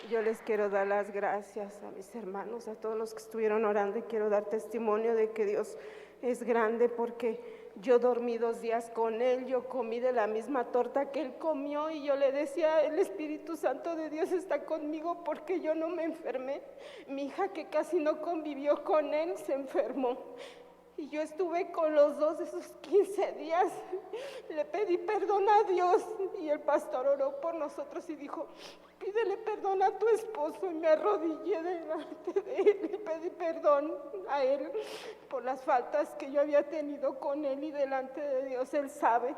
[SPEAKER 7] Yo les quiero dar las gracias a mis hermanos, a todos los que estuvieron orando, y quiero dar testimonio de que Dios es grande, porque yo dormí 2 días con Él, yo comí de la misma torta que Él comió y yo le decía, el Espíritu Santo de Dios está conmigo porque yo no me enfermé. Mi hija, que casi no convivió con Él, se enfermó. Y yo estuve con los 2 de esos 15 días, le pedí perdón a Dios y el pastor oró por nosotros y dijo, pídele perdón a tu esposo, y me arrodillé delante de él y pedí perdón a él por las faltas que yo había tenido con él y delante de Dios. Él sabe,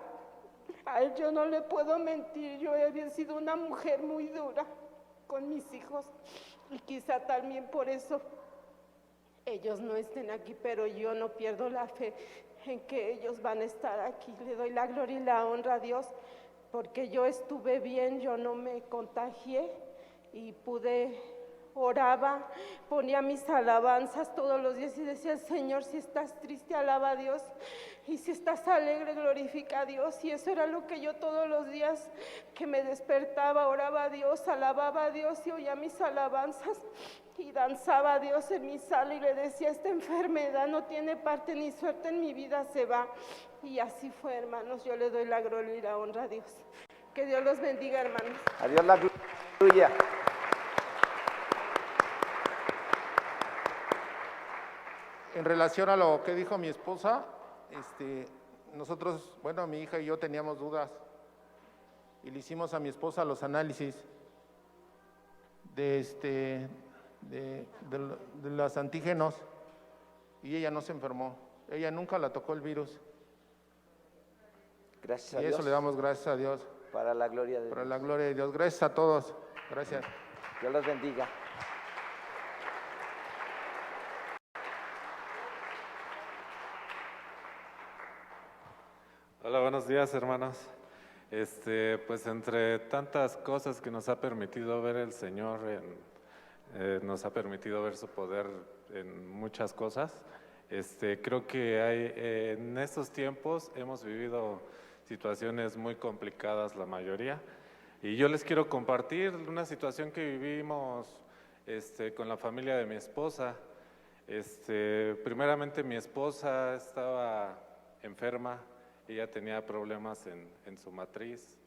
[SPEAKER 7] a él yo no le puedo mentir, yo había sido una mujer muy dura con mis hijos y quizá también por eso ellos no estén aquí, pero yo no pierdo la fe en que ellos van a estar aquí. Le doy la gloria y la honra a Dios porque yo estuve bien, yo no me contagié y oraba, ponía mis alabanzas todos los días y decía, Señor, si estás triste, alaba a Dios, y si estás alegre, glorifica a Dios. Y eso era lo que yo todos los días que me despertaba, oraba a Dios, alababa a Dios y oía mis alabanzas y danzaba a Dios en mi sala y le decía, esta enfermedad no tiene parte ni suerte en mi vida, se va. Y así fue, hermanos. Yo le doy la gloria y la honra a Dios. Que Dios los bendiga, hermanos.
[SPEAKER 1] A Dios la gloria.
[SPEAKER 6] En relación a lo que dijo mi esposa, nosotros, bueno, mi hija y yo teníamos dudas y le hicimos a mi esposa los análisis de los antígenos y ella no se enfermó. Ella nunca la tocó el virus.
[SPEAKER 1] Gracias a
[SPEAKER 6] Y
[SPEAKER 1] Dios.
[SPEAKER 6] eso le damos gracias a Dios.
[SPEAKER 1] Para la gloria de
[SPEAKER 6] Para
[SPEAKER 1] Dios.
[SPEAKER 6] la gloria de Dios. Gracias a todos. Gracias.
[SPEAKER 1] Dios los bendiga.
[SPEAKER 8] Hola, buenos días, hermanos. Pues entre tantas cosas que nos ha permitido ver el Señor, nos ha permitido ver su poder en muchas cosas. Creo que en estos tiempos hemos vivido situaciones muy complicadas la mayoría, y yo les quiero compartir una situación que vivimos con la familia de mi esposa. Primeramente mi esposa estaba enferma Ella tenía problemas en su matriz.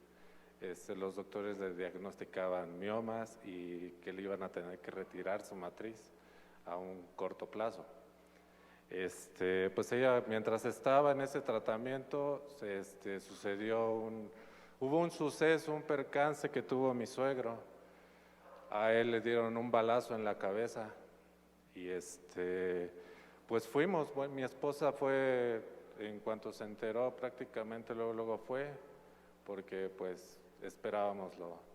[SPEAKER 8] Los doctores le diagnosticaban miomas y que le iban a tener que retirar su matriz a un corto plazo. Pues ella, mientras estaba en ese tratamiento, hubo un suceso, un percance que tuvo mi suegro. A él le dieron un balazo en la cabeza y pues fuimos. Bueno, mi esposa fue, en cuanto se enteró, prácticamente luego fue, porque pues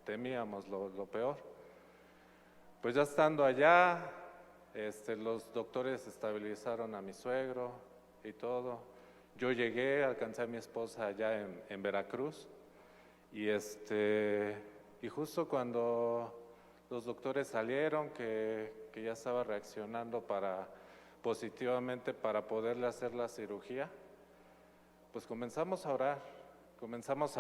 [SPEAKER 8] temíamos lo peor. Pues ya estando allá, los doctores estabilizaron a mi suegro y todo. Yo llegué, alcancé a mi esposa allá en Veracruz y justo cuando los doctores salieron que ya estaba reaccionando positivamente para poderle hacer la cirugía, pues comenzamos a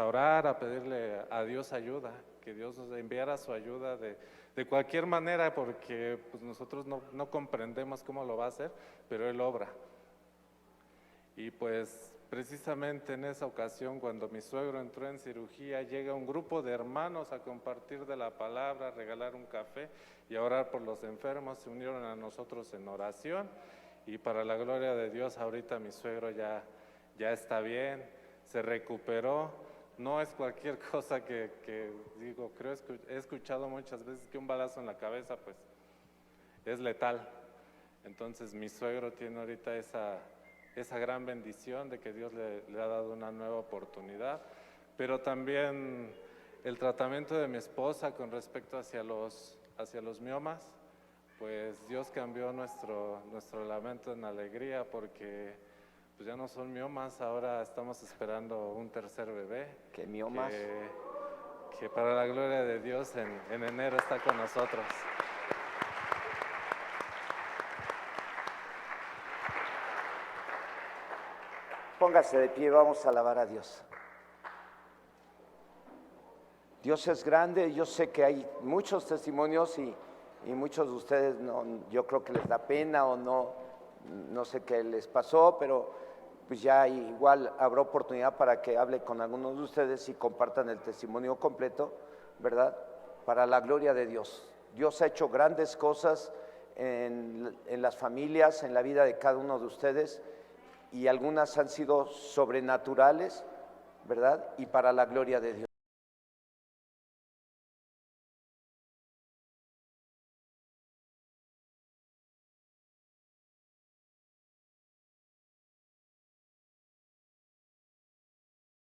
[SPEAKER 8] orar, a pedirle a Dios ayuda, que Dios nos enviara su ayuda de cualquier manera, porque pues nosotros no comprendemos cómo lo va a hacer, pero Él obra. Y pues precisamente en esa ocasión, cuando mi suegro entró en cirugía, llega un grupo de hermanos a compartir de la palabra, a regalar un café y a orar por los enfermos. Se unieron a nosotros en oración y para la gloria de Dios, ahorita mi suegro ya está bien, se recuperó. No es cualquier cosa que digo, he escuchado muchas veces que un balazo en la cabeza pues es letal. Entonces mi suegro tiene ahorita esa gran bendición de que Dios le ha dado una nueva oportunidad, pero también el tratamiento de mi esposa con respecto hacia los miomas, pues Dios cambió nuestro lamento en alegría, porque pues ya no son miomas, ahora estamos esperando un tercer bebé.
[SPEAKER 1] ¿Qué miomas?
[SPEAKER 8] Que para la gloria de Dios en enero está con nosotros.
[SPEAKER 1] Póngase de pie, vamos a alabar a Dios. Dios es grande, yo sé que hay muchos testimonios y muchos de ustedes yo creo que les da pena o no sé qué les pasó, pero pues ya igual habrá oportunidad para que hable con algunos de ustedes y compartan el testimonio completo, ¿verdad? Para la gloria de Dios. Dios ha hecho grandes cosas en las familias, en la vida de cada uno de ustedes, y algunas han sido sobrenaturales, ¿verdad? Y para la gloria de Dios.